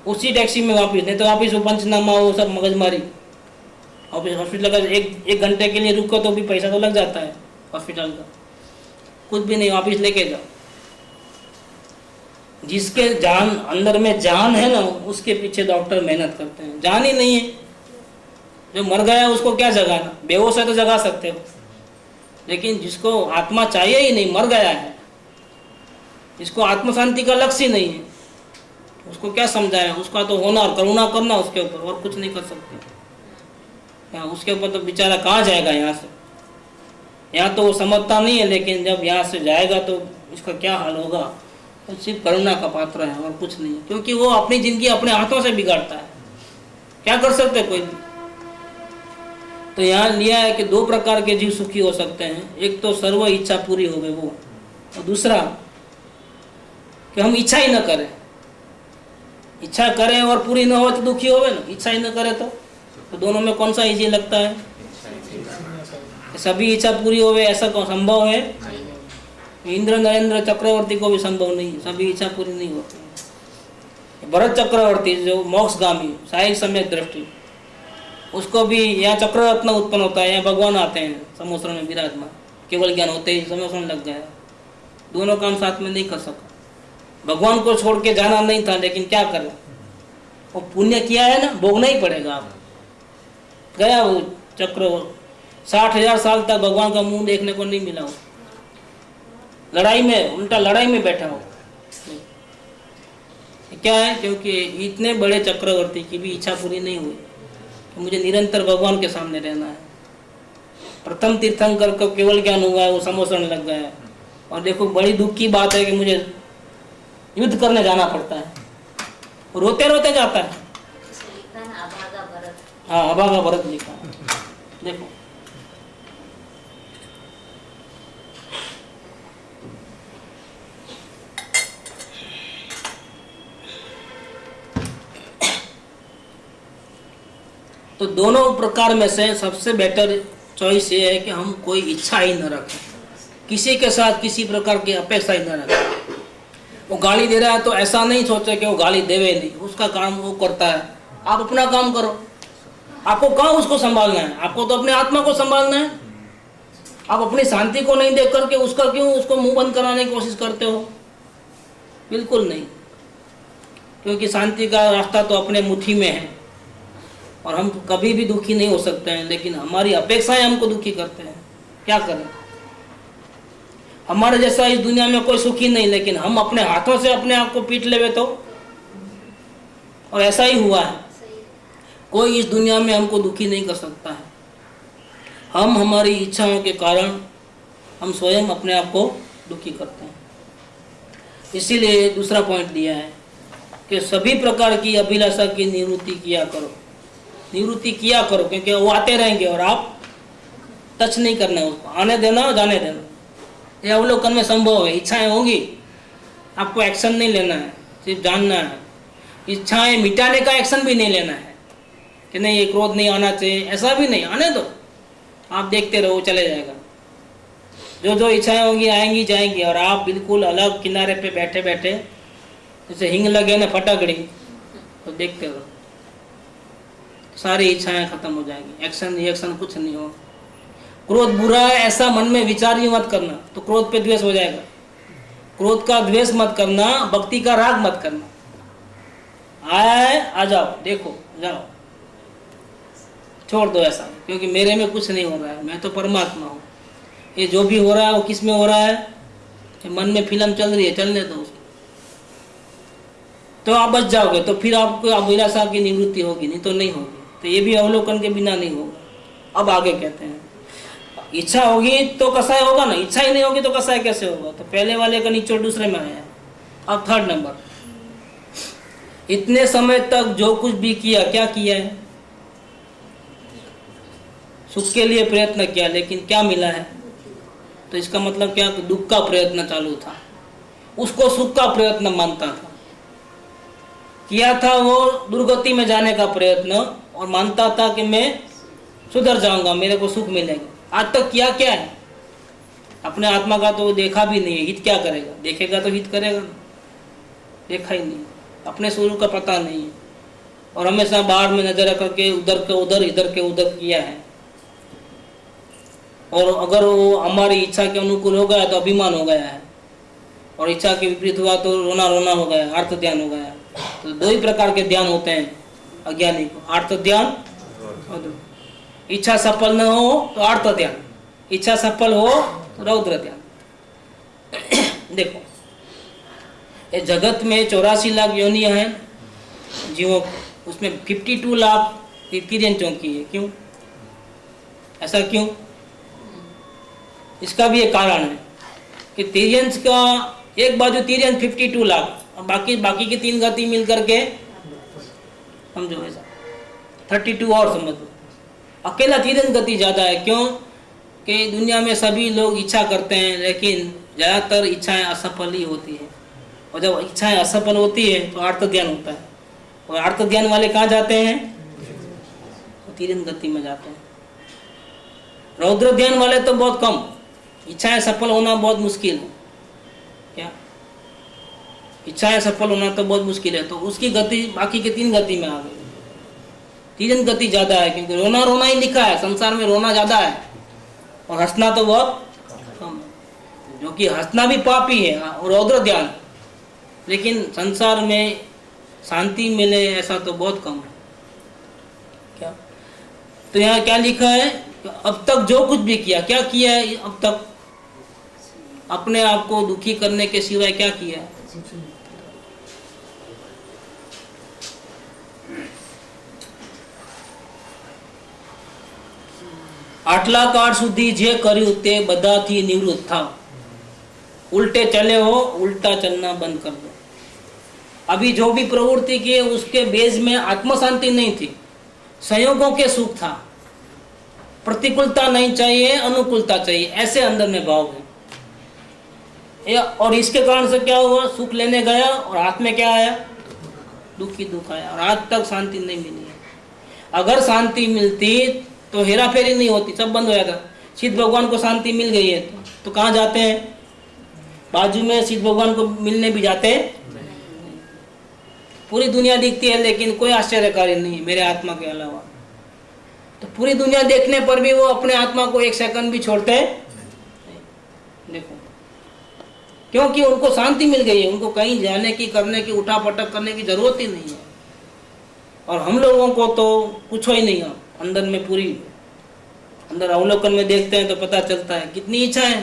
उसी टैक्सी में वापिस, नहीं तो वापिस वो पंचनामा वो सब मगजमारी। और हॉस्पिटल का एक घंटे के लिए रुको तो भी पैसा तो लग जाता है हॉस्पिटल का, कुछ भी नहीं, वापिस लेके जाओ। जिसके जान अंदर में जान है ना, उसके पीछे डॉक्टर मेहनत करते हैं। जान ही नहीं है, जो मर गया उसको क्या जगाना, बेहोश है तो जगा सकते हो, लेकिन जिसको आत्मा चाहिए ही नहीं, मर गया है, जिसको आत्म शांति का लक्ष्य ही नहीं है, उसको क्या समझाए। उसका तो होना और करुणा करना उसके ऊपर, और कुछ नहीं कर सकते। उसके ऊपर तो बेचारा कहाँ जाएगा यहाँ से। यहाँ तो वो समझता नहीं है, लेकिन जब यहाँ से जाएगा तो इसका क्या हाल होगा। तो सिर्फ करुणा का पात्र है और कुछ नहीं, क्योंकि वो अपनी जिंदगी अपने हाथों से बिगाड़ता है, क्या कर सकते कोई भी। तो यहाँ लिया है कि दो प्रकार के जीव सुखी हो सकते हैं। एक तो सर्व इच्छा पूरी हो गई वो, और दूसरा कि हम इच्छा ही न करें। इच्छा करें और पूरी न हो तो दुखी होवे ना, इच्छा ही न करे तो दोनों में कौन सा इजी लगता है? सभी इच्छा पूरी होवे ऐसा कौन संभव है? इंद्र नरेंद्र चक्रवर्ती को भी संभव नहीं है, सभी इच्छा पूरी नहीं होती। भरत चक्रवर्ती जो मोक्षगामी शारीरिक सम्यक दृष्टि, उसको भी यहाँ चक्ररत्न उत्पन्न होता है, यहाँ भगवान आते हैं समोसरण में विराजमान, केवल ज्ञान होते ही समोसरण लग गया। दोनों काम साथ में नहीं कर सका। भगवान को छोड़ के जाना नहीं था, लेकिन क्या करें, वो पुण्य किया है ना, भोगना ही पड़ेगा। आप गया वो चक्र, 60,000 साल तक भगवान का मुंह देखने को नहीं मिला। लड़ाई में, उल्टा लड़ाई में बैठा हो। क्या है? क्योंकि इतने बड़े चक्रवर्ती की भी इच्छा पूरी नहीं हुई कि मुझे निरंतर भगवान के सामने रहना है। प्रथम तीर्थंकर को केवल ज्ञान हुआ है, वो समोसरण लग गया है। और देखो बड़ी दुख की बात है कि मुझे युद्ध करने जाना पड़ता है, रोते रोते जाता है। हाँ, अभागा भरत लिखा है। देखो तो दोनों प्रकार में से सबसे बेटर चॉइस ये है कि हम कोई इच्छा ही न रखें, किसी के साथ किसी प्रकार की अपेक्षा ही न रखें। वो गाली दे रहा है तो ऐसा नहीं सोचे कि वो गाली देवे नहीं, उसका काम वो करता है, आप अपना काम करो। आपको कहाँ उसको संभालना है? आपको तो अपने आत्मा को संभालना है। आप अपनी शांति को नहीं देख करके उसका क्यों उसको मुंह बंद कराने की कोशिश करते हो? बिल्कुल नहीं, क्योंकि शांति का रास्ता तो अपने मुट्ठी में है और हम कभी भी दुखी नहीं हो सकते हैं, लेकिन हमारी अपेक्षाएं हमको दुखी करते हैं। क्या करें? हमारे जैसा इस दुनिया में कोई सुखी नहीं, लेकिन हम अपने हाथों से अपने आप को पीट लेवे तो, और ऐसा ही हुआ है। कोई इस दुनिया में हमको दुखी नहीं कर सकता है। हम हमारी इच्छाओं के कारण हम स्वयं अपने आप को दुखी करते हैं। इसीलिए दूसरा पॉइंट दिया है कि सभी प्रकार की अभिलाषा की निवृत्ति किया करो, निवृत्ति किया करो, क्योंकि वो आते रहेंगे और आप टच नहीं करना है उसको, आने देना जाने देना। ये अवलोकन में संभव है। इच्छाएं होंगी, आपको एक्शन नहीं लेना है, सिर्फ जानना है। इच्छाएं मिटाने का एक्शन भी नहीं लेना है कि नहीं ये क्रोध नहीं आना चाहिए, ऐसा भी नहीं, आने दो, आप देखते रहो, चले जाएगा। जो जो इच्छाएं होंगी आएंगी जाएंगी, और आप बिल्कुल अलग किनारे पे बैठे बैठे जैसे हिंग लगे ना फटाकड़ी, तो देखते रहो, सारी इच्छाएं खत्म हो जाएंगी। एक्शन रिएक्शन कुछ नहीं हो। क्रोध बुरा है ऐसा मन में विचार ही मत करना, तो क्रोध पे द्वेष हो जाएगा। क्रोध का द्वेष मत करना, भक्ति का राग मत करना। आया है आ जाओ, देखो जाओ, छोड़ दो ऐसा, क्योंकि मेरे में कुछ नहीं हो रहा है, मैं तो परमात्मा हूँ। ये जो भी हो रहा है वो किस में हो रहा है? मन में फिल्म चल रही है, चलने दो उसको, तो आप बच जाओगे। तो फिर आपको अभिलाषा की निवृत्ति होगी, नहीं तो नहीं होगी। तो ये भी अवलोकन के बिना नहीं होगा। अब आगे कहते हैं इच्छा होगी तो कसाय होगा ना, इच्छा ही नहीं होगी तो कसाय कैसे होगा? तो पहले वाले का निचोड़ दूसरे में आया है। अब थर्ड नंबर, इतने समय तक जो कुछ भी किया, क्या किया है? सुख के लिए प्रयत्न किया, लेकिन क्या मिला है? तो इसका मतलब क्या? दुख का प्रयत्न चालू था। उसको सुख का प्रयत्न मानता था, किया था वो दुर्गति में जाने का प्रयत्न, और मानता था कि मैं सुधर जाऊंगा, मेरे को सुख मिलेगा। आज तक किया क्या है? अपने आत्मा का तो देखा भी नहीं है, हित क्या करेगा? देखेगा तो हित करेगा ना, देखा ही नहीं। अपने स्वरूप का पता नहीं है, और हमेशा बाहर में नजर रख करके उधर के उधर इधर के उधर किया है। और अगर वो हमारी इच्छा के अनुकूल हो गया तो अभिमान हो गया है, और इच्छा के विपरीत हुआ तो रोना रोना हो गया, अर्थ ध्यान हो गया। तो दो ही प्रकार के ध्यान होते हैं अज्ञानी को, अर्थ ध्यान और इच्छा सफल न हो तो अर्थ ध्यान, इच्छा सफल हो तो रौद्र ध्यान। देखो ये जगत में 84 लाख योनियां हैं जीवों को, उसमें 52 लाख तिर्यंचों की है। क्यों ऐसा? क्यों? इसका भी एक कारण है कि तिर्यंच का एक बाजू तिर्यंच 52 लाख, और बाकी की 3 गति मिल करके समझो ऐसा 32 और समझ लो। अकेला तीरंद गति ज़्यादा है। क्यों कि दुनिया में सभी लोग इच्छा करते हैं, लेकिन ज़्यादातर इच्छाएं असफल ही होती है। और जब इच्छाएं असफल होती है तो आर्त ध्यान होता है, और आर्त ध्यान वाले कहाँ जाते हैं? तीरंद गति में जाते हैं। रौद्र ध्यान वाले तो बहुत कम, इच्छाएं सफल होना बहुत मुश्किल है। क्या इच्छाएं सफल होना तो बहुत मुश्किल है, तो उसकी गति बाकी के 3 गति में आ गई। तीरंद गति ज़्यादा है, क्योंकि रोना रोना ही लिखा है, संसार में रोना ज़्यादा है और हंसना तो बहुत कम है। जो कि हंसना भी पाप ही है, और रौद्र ध्यान, लेकिन संसार में शांति मिले ऐसा तो बहुत कम है। क्या तो यहाँ क्या लिखा है? अब तक जो कुछ भी किया, क्या किया है अब तक? अपने आप को दुखी करने के सिवाय क्या किया है? આટલા કાળ સુધી જે કર્યું તે બધાથી નિવૃત્ત થાવ। उल्टे चले हो, उल्टा चलना बंद कर दो। अभी जो भी प्रवृत्ति की है उसके बेज में आत्म शांति नहीं थी, संयोगों के सुख था। प्रतिकूलता नहीं चाहिए, अनुकूलता चाहिए, ऐसे अंदर में भाव है। और इसके कारण से क्या हुआ? सुख लेने गया और हाथ में क्या आया? दुख ही दुख आया, और आज तक शांति नहीं मिली है। अगर शांति मिलती तो हेरा फेरी नहीं होती, सब बंद हो जाता। सिद्ध भगवान को शांति मिल गई है तो कहाँ जाते हैं? बाजू में सिद्ध भगवान को मिलने भी जाते हैं। पूरी दुनिया दिखती है लेकिन कोई आश्चर्यकारी नहीं है मेरे आत्मा के अलावा। तो पूरी दुनिया देखने पर भी वो अपने आत्मा को 1 सेकंड भी छोड़ते हैं? देखो, क्योंकि उनको शांति मिल गई है, उनको कहीं जाने की, करने की, उठा पटक करने की जरूरत ही नहीं है। और हम लोगों को तो कुछ ही नहीं है अंदर में। पूरी अंदर अवलोकन में देखते हैं तो पता चलता है कितनी इच्छा है।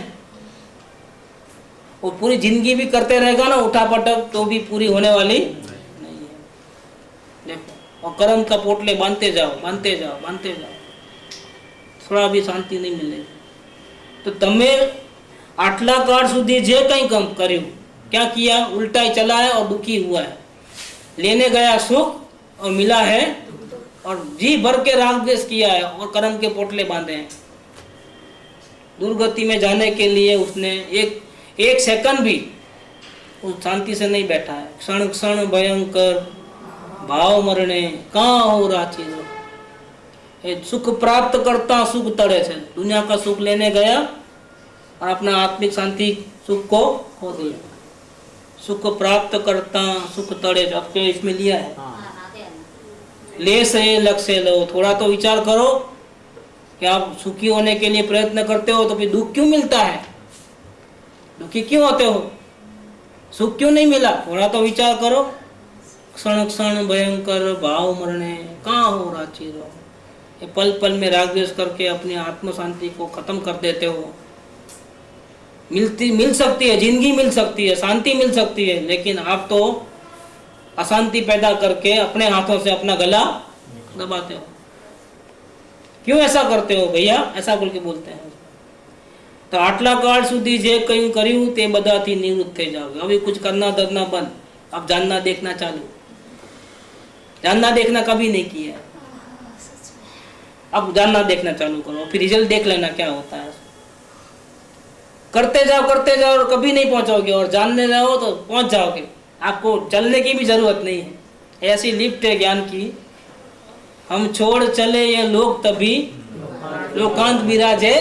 वो पूरी जिंदगी भी करते रहेगा ना उठा पटक, तो भी पूरी होने वाली नहीं है। देखो, और कर्म का पोटले बांधते जाओ, बांधते जाओ, बांधते जाओ, थोड़ा भी शांति नहीं मिलेगी। तो तमे आटला काल सुधी जे कहीं कम कर्યું, क्या किया? उल्टा ही चला है और दुखी हुआ है। लेने गया सुख और मिला है, और जी भर के राग द्वेष किया है और कर्म के पोटले बांधे हैं। दुर्गति में जाने के लिए उसने एक सेकंड भी उस शांति से नहीं बैठा है। क्षण क्षण भयंकर भाव मरने कहाँ हो राची। सुख प्राप्त करता सुख तड़े से, दुनिया का सुख लेने गया और अपना आत्मिक शांति सुख को खो दिया। सुख प्राप्त करता सुख तड़े, अब तो इसमें लिया है। ले से लक्ष्य लो। थोड़ा तो विचार करो कि आप सुखी होने के लिए प्रयत्न करते हो तो फिर दुख क्यों मिलता है? दुखी क्यों होते हो? सुख क्यों नहीं मिला? थोड़ा तो विचार करो। क्षण क्षण भयंकर भाव मरने कहाँ हो राची रहो। ये पल पल में राग द्वेष करके अपनी आत्म शांति को खत्म कर देते हो। मिल सकती है जिंदगी, मिल सकती है शांति, मिल सकती है, लेकिन आप तो अशांति पैदा करके अपने हाथों से अपना गला दबाते हो। क्यों ऐसा करते हो भैया? ऐसा बोल के बोलते हैं। तो आटला काल सुधी जे कहीं कर्યું ते बधाथी निवृत्त થઈ जाओगे। अभी कुछ करना धरना बंद, अब जानना देखना चालू। जानना देखना कभी नहीं किया, अब जानना देखना चालू करो, फिर रिजल्ट देख लेना क्या होता है। करते जाओ और कभी नहीं पहुंचोगे, और जानने जाओ तो पहुंच जाओगे। आपको चलने की भी जरूरत नहीं है। ऐसी लिफ्ट है ज्ञान की, हम छोड़ चले ये लोग तभी लोकांत विराजे,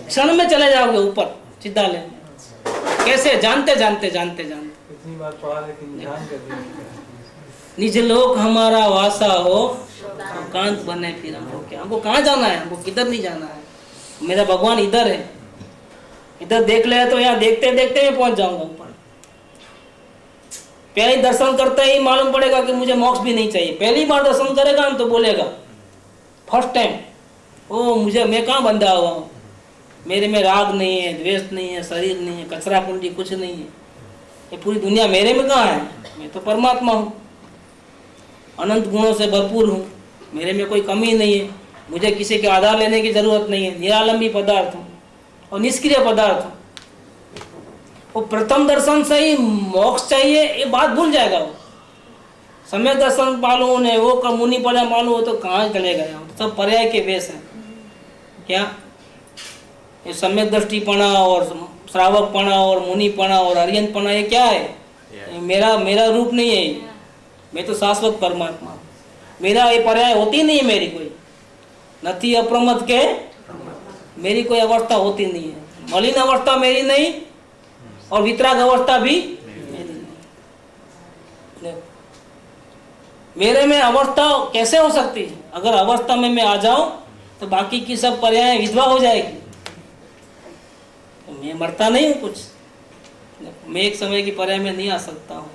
क्षण में चले जाओगे ऊपर सीधा लेने। कैसे? जानते जानते जानते जानते। इतनी बार पढ़ा लेकिन ध्यान कर दिया। निज लोक हमारा वासा हो, कांत बने फिर हमको क्या? हमको कहाँ जाना है? हमको किधर नहीं जाना है। मेरा भगवान इधर है, इधर देख ले तो यहाँ देखते देखते मैं पहुंच जाऊंगा ऊपर। पहले दर्शन करते ही मालूम पड़ेगा कि मुझे मोक्ष भी नहीं चाहिए। पहली बार दर्शन करेगा ना तो बोलेगा फर्स्ट टाइम, ओ मुझे, मैं कहाँ बंधा हुआ हूँ, मेरे में राग नहीं है, द्वेष नहीं है, शरीर नहीं है, कचरा कुंडी कुछ नहीं है, ये पूरी दुनिया मेरे में कहाँ है? मैं तो परमात्मा हूँ, अनंत गुणों से भरपूर हूँ, मेरे में कोई कमी नहीं है, मुझे किसी के आधार लेने की जरूरत नहीं है, निरालंबी पदार्थ हूँ और निष्क्रिय पदार्थ हूँ। वो प्रथम दर्शन से ही मोक्ष चाहिए ये बात भूल जाएगा वो। सम्यक दर्शन मालूम है, वो मुनि पर्याय मालूम हो तो कहाँ चले गए हम, सब पर्याय के वेश हैं। क्या ये सम्यक दृष्टिपणा और श्रावकपणा और मुनिपणा और अरियंतपणा ये क्या है? ये मेरा रूप नहीं है ये। मैं तो शाश्वत परमात्मा, मेरा ये पर्याय होती नहीं है मेरी कोई, नथी अप्रमद के मेरी कोई अवस्था होती नहीं है। मलिन अवस्था मेरी नहीं और वितराग अवस्था भी मेरी नहीं। मेरे में अवस्था कैसे हो सकती है? अगर अवस्था में मैं आ जाऊं तो बाकी की सब पर्याय विधवा हो जाएगी। तो मैं मरता नहीं हूं कुछ, मैं एक समय की पर्याय में नहीं आ सकता हूं।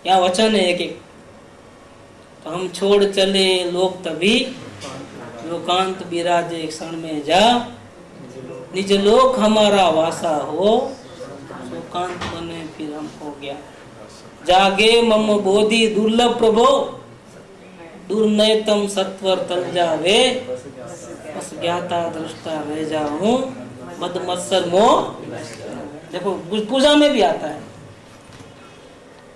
यहाँ वचन है एक तो हम छोड़ चले लोग तभी, लोकांत विराजे क्षण में जा, निज लोक हमारा वासा हो, लोकांत बने फिर हम हो गया। जागे मम बोधि दुर्लभ प्रभो, दुर्नयतम सत्वर तल जावे, बस ज्ञाता दृष्टा रह जाऊं, मद मत्सर मोह। देखो पूजा में भी आता है,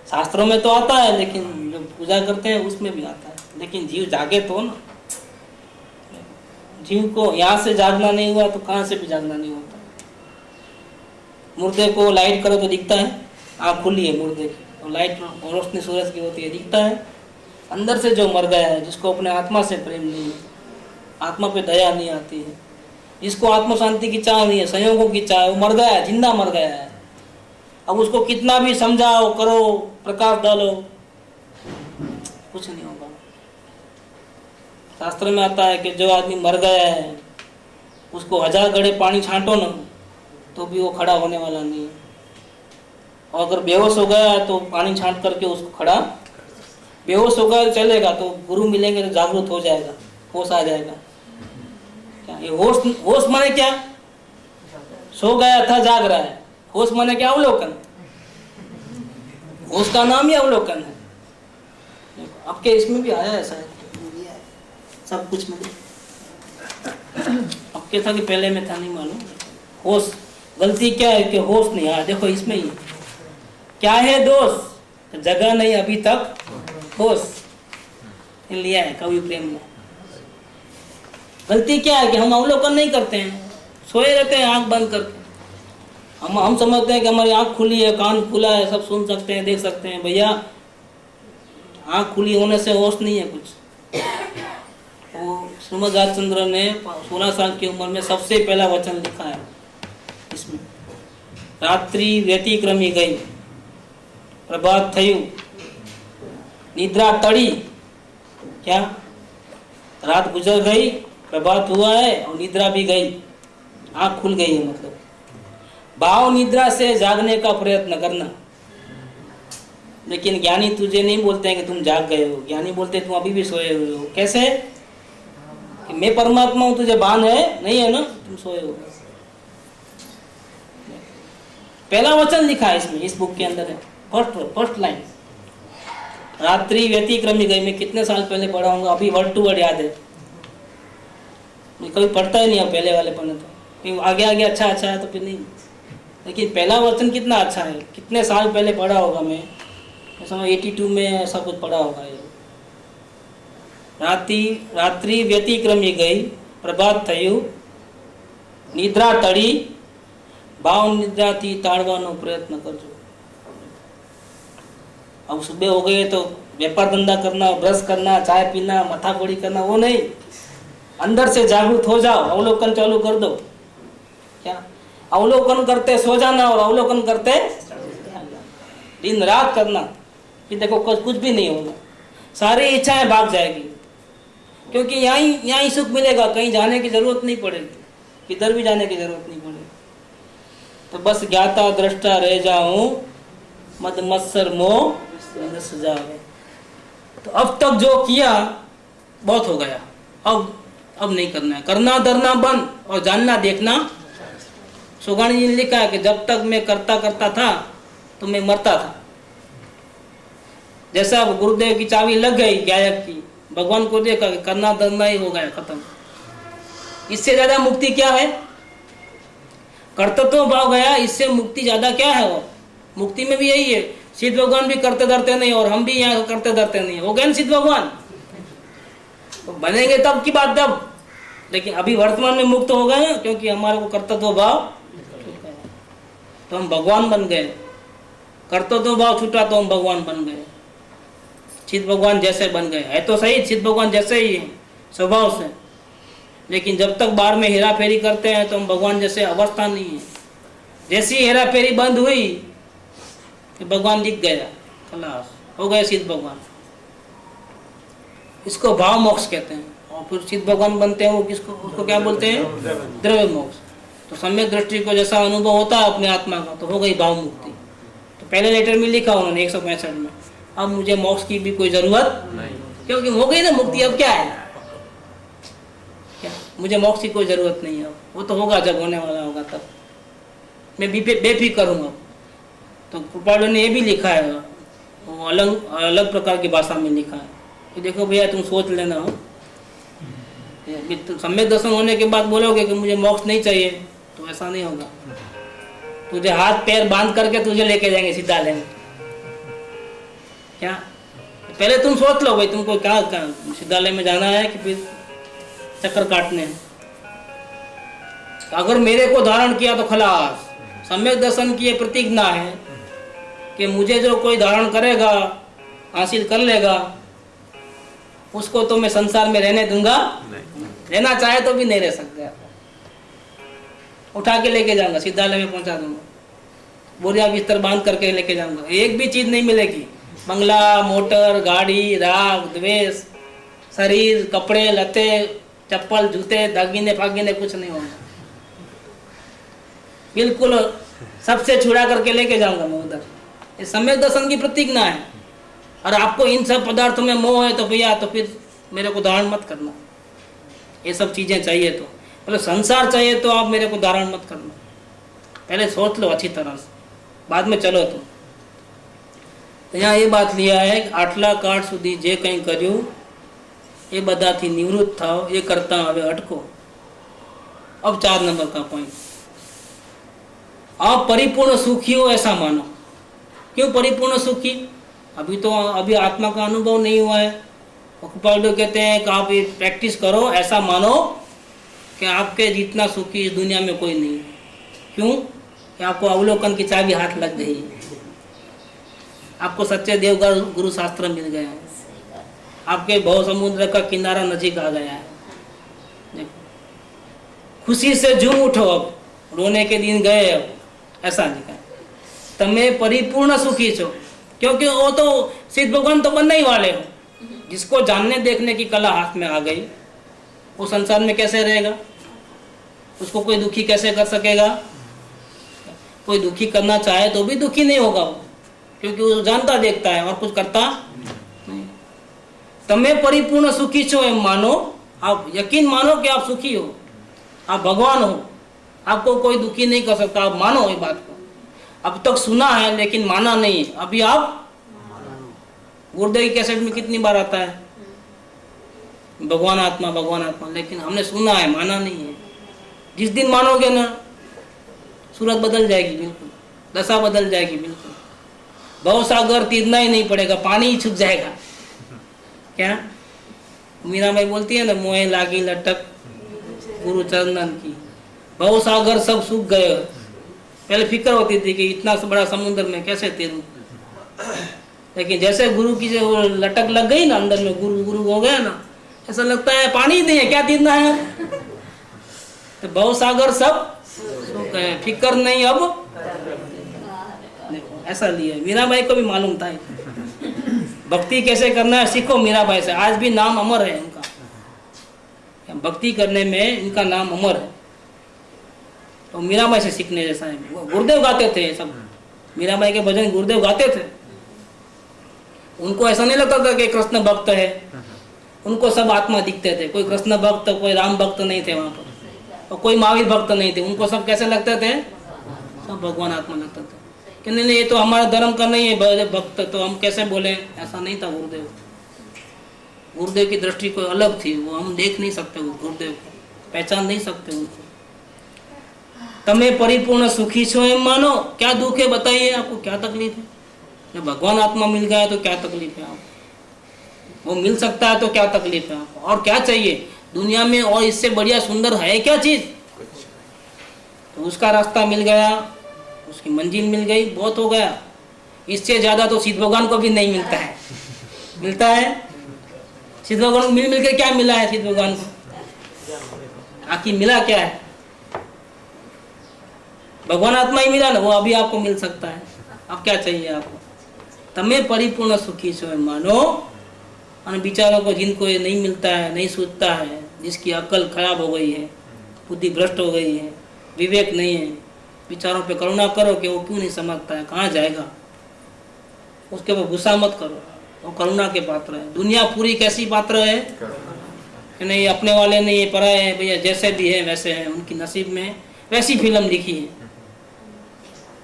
शास्त्रों में तो आता है, लेकिन जो पूजा करते हैं उसमें भी आता है। लेकिन जीव जागे तो ना, जीव को यहाँ से जागना नहीं हुआ तो कहाँ से भी जागना नहीं होता। मुर्दे को लाइट करो तो दिखता है, आँख खुली है मुर्दे की, और लाइट रोशनी सूरज की होती है, दिखता है। अंदर से जो मर गया है, जिसको अपने आत्मा से प्रेम नहीं है, आत्मा पे दया नहीं आती है, जिसको आत्म शांति की चाह नहीं है, संयोगों की चाह, वो मर गया है, जिंदा मर गया है। अब उसको कितना भी समझाओ करो, प्रकाश डालो, कुछ नहीं होगा। शास्त्र में आता है कि जो आदमी मर गया है उसको 1000 घड़े पानी छांटो ना तो भी वो खड़ा होने वाला नहीं है। और अगर बेहोश हो गया है तो पानी छांट करके उसको खड़ा, बेहोश हो गया चलेगा तो गुरु मिलेंगे तो जागरूक हो जाएगा, होश आ जाएगा। क्या ये होश माने क्या? सो गया था जाग रहा है। होश माने क्या? अवलोकन। होश का नाम ही अवलोकन है। आपके इसमें भी आया है शायद, सब कुछ में आपके था कि पहले में था नहीं मालूम। होश, गलती क्या है कि होश नहीं आया। देखो इसमें ही क्या है दोष, जगह नहीं अभी तक होश लिया है कवि प्रेम ने। गलती क्या है कि हम अवलोकन नहीं करते हैं, सोए रहते हैं आंख बंद करके। हम समझते हैं कि हमारी आंख खुली है, कान खुला है, सब सुन सकते हैं, देख सकते हैं। भैया आंख खुली होने से होश नहीं है कुछ। वो श्रीमद राजचंद्र ने 16 साल की उम्र में सबसे पहला वचन लिखा है इसमें। रात्रि व्यतिक्रमी गई, प्रभात थयु, निद्रा टड़ी। क्या? रात गुजर गई, प्रभात हुआ है और निद्रा भी गई, आंख खुल गई है। मतलब भाव निद्रा से जागने का प्रयत्न करना। लेकिन ज्ञानी तुझे नहीं बोलते हैं कि तुम जाग गए हो, ज्ञानी बोलते हैं तुम अभी भी सोए हुए हो। कैसे? कि मैं परमात्मा हूं, तुझे भान है नहीं है ना, तुम सोए हो। पहला वचन लिखा है इसमें, इस बुक के अंदर है, फर्स्ट लाइन। रात्रि व्यतिक्रमी गई। मैं कितने साल पहले पढ़ा हूँ, अभी वर्ड टू वर्ड याद है। मैं कभी पढ़ता ही नहीं है पहले वाले पन्ने, तो आगे आगे अच्छा है तो फिर नहीं। लेकिन पहला वचन कितना अच्छा है, कितने साल पहले पढ़ा होगा मैं समझ 82 में ऐसा कुछ पढ़ा होगा ये। रात्रि व्यतिक्रमी गई, प्रभात थयु, निद्रा टड़ी, भाव निद्रा थी ताड़वानो प्रयत्न करजो। अब सुबह हो गए तो व्यापार धंधा करना, ब्रश करना, चाय पीना, मथाफोड़ी करना, वो नहीं। अंदर से जागरूक हो जाओ, अवलोकन चालू कर दो। क्या? अवलोकन करते सो जाना और अवलोकन करते दिन रात करना, फिर देखो कुछ भी नहीं होगा, सारी इच्छाएं भाग जाएगी। क्योंकि यहाँ ही सुख मिलेगा, कहीं जाने की जरूरत नहीं पड़ेगी, किधर भी जाने की जरूरत नहीं पड़ेगी। तो बस ज्ञाता दृष्टा रह जाऊं, मद मत्सर मोह नस जावे। तो अब तक जो किया बहुत हो गया, अब नहीं करना है। करना धरना बंद और जानना देखना। सुगाणी जी ने लिखा है कि जब तक मैं करता था तो मैं मरता था। जैसा अब गुरुदेव की चाबी लग गई गायक की, भगवान को देखा कि करना धरना ही हो गया, खत्म। इससे ज्यादा मुक्ति क्या है? कर्तव्य भाव गया, इससे मुक्ति ज्यादा क्या है? वो मुक्ति में भी यही है, सिद्ध भगवान भी करते डरते नहीं और हम भी यहाँ करते डरते नहीं, हो गए ना सिद्ध भगवान, तो बनेंगे तब की बात तब, लेकिन अभी वर्तमान में मुक्त हो गए हैं, क्योंकि हमारे को कर्तव्य भाव तो हम भगवान बन गए, कर्तव्य भाव छूटा तो हम भगवान बन गए, सिद्ध भगवान जैसे बन गए। है तो सही सिद्ध भगवान जैसे ही है स्वभाव से, लेकिन जब तक बाहर में हेरा फेरी करते हैं तो हम भगवान जैसे अवस्था नहीं है। जैसी हेरा फेरी बंद हुई कि भगवान दिख गया, खलास हो गए सिद्ध भगवान। इसको भाव मोक्ष कहते हैं। और फिर सिद्ध भगवान बनते हैं वो किसको, उसको क्या बोलते हैं, द्रव्य मोक्ष। तो सम्यक दृष्टि को जैसा अनुभव होता है अपने आत्मा का, तो हो गई भाव मुक्ति। तो पहले लेटर में लिखा उन्होंने 165 में, अब मुझे मोक्ष की भी कोई जरूरत नहीं, क्योंकि हो गई ना मुक्ति, अब क्या है, क्या मुझे मोक्ष की कोई जरूरत नहीं है। वो तो होगा जब होने वाला होगा तब मैं बेफिक्र हूँ। तो कृपालु ने ये भी लिखा है, वो अलग अलग प्रकार की भाषा में लिखा है कि देखो भैया तुम सोच लेना हो, सम्यक दर्शन होने के बाद बोलोगे कि मुझे मोक्ष नहीं चाहिए, तो ऐसा नहीं होगा। तुझे हाथ पैर बांध करके तुझे लेके जाएंगे सीधा लेंगे। क्या पहले तुम सोच लो भाई तुमको क्या सिद्धालय में जाना है कि फिर चक्कर काटने हैं। अगर मेरे को धारण किया तो खलास। सम्यक दर्शन की ये प्रतिज्ञा है कि मुझे जो कोई धारण करेगा, हासिल कर लेगा, उसको तो मैं संसार में रहने दूंगा नहीं। रहना चाहे तो भी नहीं रह सकता। उठा के लेके जाऊंगा, सिद्धालय में पहुंचा दूंगा, बोरिया बिस्तर बांध करके लेके जाऊंगा। एक भी चीज नहीं मिलेगी, बंगला, मोटर, गाड़ी, राग, द्वेष, शरीर, कपड़े लते, चप्पल, जूते, दागिने फागिने कुछ नहीं होगा। बिल्कुल सबसे छुड़ा करके लेके जाऊंगा मैं उधर। ये सम्यक दर्शन की प्रतिज्ञा है। और आपको इन सब पदार्थों में मोह है तो भैया तो फिर मेरे को धारण मत करना। ये सब चीजें चाहिए तो मतलब संसार चाहिए तो आप मेरे को धारण मत करना। पहले सोच लो अच्छी तरह से, बाद में चलो तुम। तो यहाँ ये बात लिया है कि आटला काट सुधी जे कहीं કર્યું એ બધાથી નિવૃત્ત થાઓ, ये करता હવે अटको। अब 4 नंबर का पॉइंट, आप परिपूर्ण सुखी हो ऐसा मानो। क्यों परिपूर्ण सुखी? अभी आत्मा का अनुभव नहीं हुआ है। कृपालु कहते हैं कि आप ये प्रैक्टिस करो, ऐसा मानो कि आपके जितना सुखी इस दुनिया में कोई नहीं। क्यों? कि आपको अवलोकन की चाबी हाथ लग गई, आपको सच्चे देव गुरु शास्त्र मिल गया है, आपके भव समुद्र का किनारा नजीक आ गया है। खुशी से झूम उठो, अब रोने के दिन गए। अब ऐसा लिखा है, तमे परिपूर्ण सुखी छो। क्योंकि वो तो सिद्ध भगवान तो बनने ही वाले हो। जिसको जानने देखने की कला हाथ में आ गई, वो संसार में कैसे रहेगा? उसको कोई दुखी कैसे कर सकेगा? कोई दुखी करना चाहे तो भी दुखी नहीं होगा वो, क्योंकि वो जानता देखता है और कुछ करता नहीं। तमे परिपूर्ण सुखी छो एम मानो, आप यकीन मानो कि आप सुखी हो, आप भगवान हो, आपको कोई दुखी नहीं कर सकता। आप मानो ये बात को। अब तक सुना है लेकिन माना नहीं है। अभी आप गुरुदेव की कैसेट में कितनी बार आता है भगवान आत्मा, लेकिन हमने सुना है, माना नहीं है। जिस दिन मानोगे ना, सूरत बदल जाएगी, बिल्कुल दशा बदल जाएगी, बिल्कुल भव सागर तीरना ही नहीं पड़ेगा, पानी ही छूट जाएगा। क्या मीराबाई बोलती है ना, मोहे लागी लटक गुरु चरणन की, भव सागर सब सूख गए। पहले फिक्र होती थी कि इतना बड़ा समुद्र में कैसे तैरूं, लेकिन जैसे गुरु की जो लटक लग गई ना अंदर में, गुरु हो गया ना, ऐसा लगता है पानी नहीं है, क्या तैरना है। तो भव सागर सब सूख गए, फिक्र नहीं अब। देखो ऐसा लिया, मीराबाई को भी मालूम था। भक्ति कैसे करना है सीखो मीराबाई से। आज भी नाम अमर है उनका, भक्ति करने में इनका नाम अमर है। तो मीराबाई से सीखने जैसा है। गुरुदेव गाते थे सब, मीराबाई के भजन गुरुदेव गाते थे। उनको ऐसा नहीं लगता था कि कृष्ण भक्त है, उनको सब आत्मा दिखते थे। कोई कृष्ण भक्त, कोई राम भक्त नहीं थे वहां पर, और कोई महावीर भक्त नहीं थे। उनको सब कैसे लगते थे? सब भगवान आत्मा लगते थे। कि नहीं ये तो हमारा धर्म का नहीं है भक्त, तो हम कैसे बोले? ऐसा नहीं था गुरुदेव। गुरुदेव की दृष्टि कोई अलग थी, वो हम देख नहीं सकते गुरुदेव को, पहचान नहीं सकते उनको। तमे परिपूर्ण सुखी छो एम मानो। क्या दुख है बताइए, आपको क्या तकलीफ है? जब भगवान आत्मा मिल गया तो क्या तकलीफ है आपको? वो मिल सकता है तो क्या तकलीफ है आपको? और क्या चाहिए दुनिया में? और इससे बढ़िया सुंदर है क्या चीज? तो उसका रास्ता मिल गया, उसकी मंजिल मिल गई, बहुत हो गया। इससे ज्यादा तो सिद्ध भगवान को भी नहीं मिलता है। मिलता है सिद्ध भगवान को? मिल के क्या मिला है सिद्ध भगवान को? आखिर मिला क्या है? भगवान आत्मा ही मिला ना, वो अभी आपको मिल सकता है। अब क्या चाहिए आपको? तमे परिपूर्ण सुखी छो मानो। और बिचारों को जिनको ये नहीं मिलता है, नहीं सोचता है, जिसकी अक्ल खराब हो गई है, बुद्धि भ्रष्ट हो गई है, विवेक नहीं है, बिचारों पे करुणा करो कि वो क्यों नहीं समझता है, कहाँ जाएगा, उसके ऊपर गुस्सा मत करो। वो करुणा के पात्र है। दुनिया पूरी कैसी पात्र है कि नहीं, अपने वाले नहीं है, पराए हैं, भैया जैसे भी है वैसे है। उनकी नसीब में वैसी फिल्म लिखी है,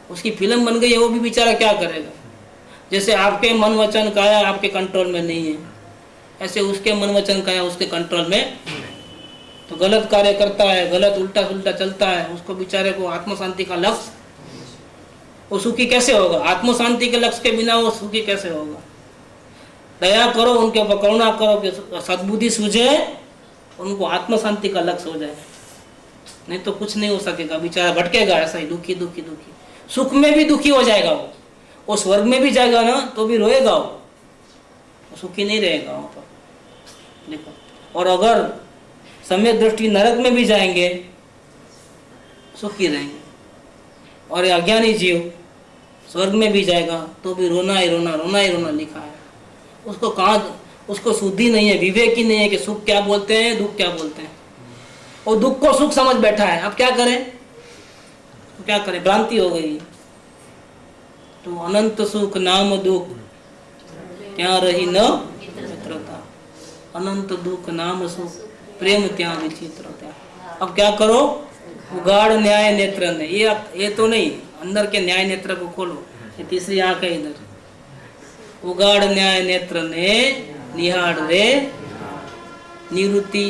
उसकी फिल्म बन गई है, वो भी बेचारा क्या करेगा। जैसे आपके मन वचन काया आपके कंट्रोल में नहीं है, ऐसे उसके मन वचन काया उसके कंट्रोल में। तो गलत कार्य करता है, गलत उल्टा सुल्टा चलता है, उसको बेचारे को आत्म शांति का लक्ष्य, वो सुखी कैसे होगा? आत्म शांति के लक्ष्य के बिना वो सुखी कैसे होगा? दया करो उनके ऊपर, करुणा करो कि सद्बुद्धि सूझे, उनको आत्म शांति का लक्ष्य हो जाए। नहीं तो कुछ नहीं हो सकेगा, बेचारा भटकेगा ऐसा ही, दुखी दुखी दुखी। सुख में भी दुखी हो जाएगा वो स्वर्ग में भी जाएगा ना तो भी रोएगा वो सुखी नहीं रहेगा वहां पर। देखो, और अगर समय दृष्टि नरक में भी जाएंगे सुखी रहेंगे। और ये अज्ञानी जीव स्वर्ग में भी जाएगा तो भी रोना ही रोना, रोना ही रोना लिखा है। उसको कहाँ, उसको शुद्धि नहीं है, विवेक ही नहीं है कि सुख क्या बोलते हैं, दुख क्या बोलते हैं। और दुख को सुख समझ बैठा है। अब क्या करें? तो क्या करें? भ्रांति हो गई। तो अनंत सुख नाम दुख क्या रही न मित्रता, अनंत दुख नाम सुख प्रेम त्या विचित्रता। अब क्या करो? उगाड़ न्याय नेत्र ने, ये तो नहीं, अंदर के न्याय नेत्र को खोलो। ये तीसरी आंख है इधर। उगाड़ न्याय नेत्र ने निहाड़ रे निवृत्ति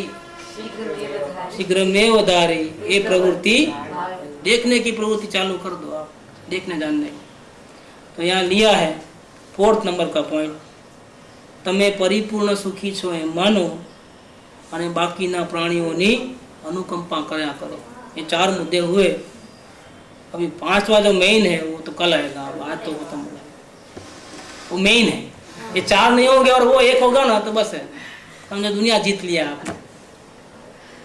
शीघ्र में उधारी। ये प्रवृत्ति, देखने की प्रवृत्ति चालू कर दो आप, देखने जानने। तो यहाँ लिया है 4th नंबर का पॉइंट, तमे परिपूर्ण सुखी छो एम मानो અને બાકીના પ્રાણીઓની अनुकंपा કર્યા करो। ये 4 मुद्दे हुए। अभी 5वां जो मेन है वो तो कल आएगा, आज तो खत्म हो गया। वो मेन है, ये 4 नहीं होंगे और वो 1 होगा ना तो बस है, समझो दुनिया जीत लिया आपने।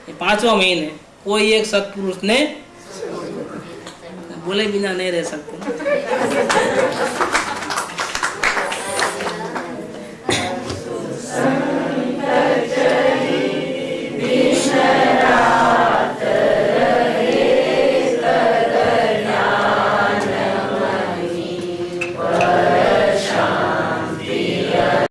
ये 5वां मेन है। कोई एक सत्पुरुष ने बोले बिना नहीं रह सकते।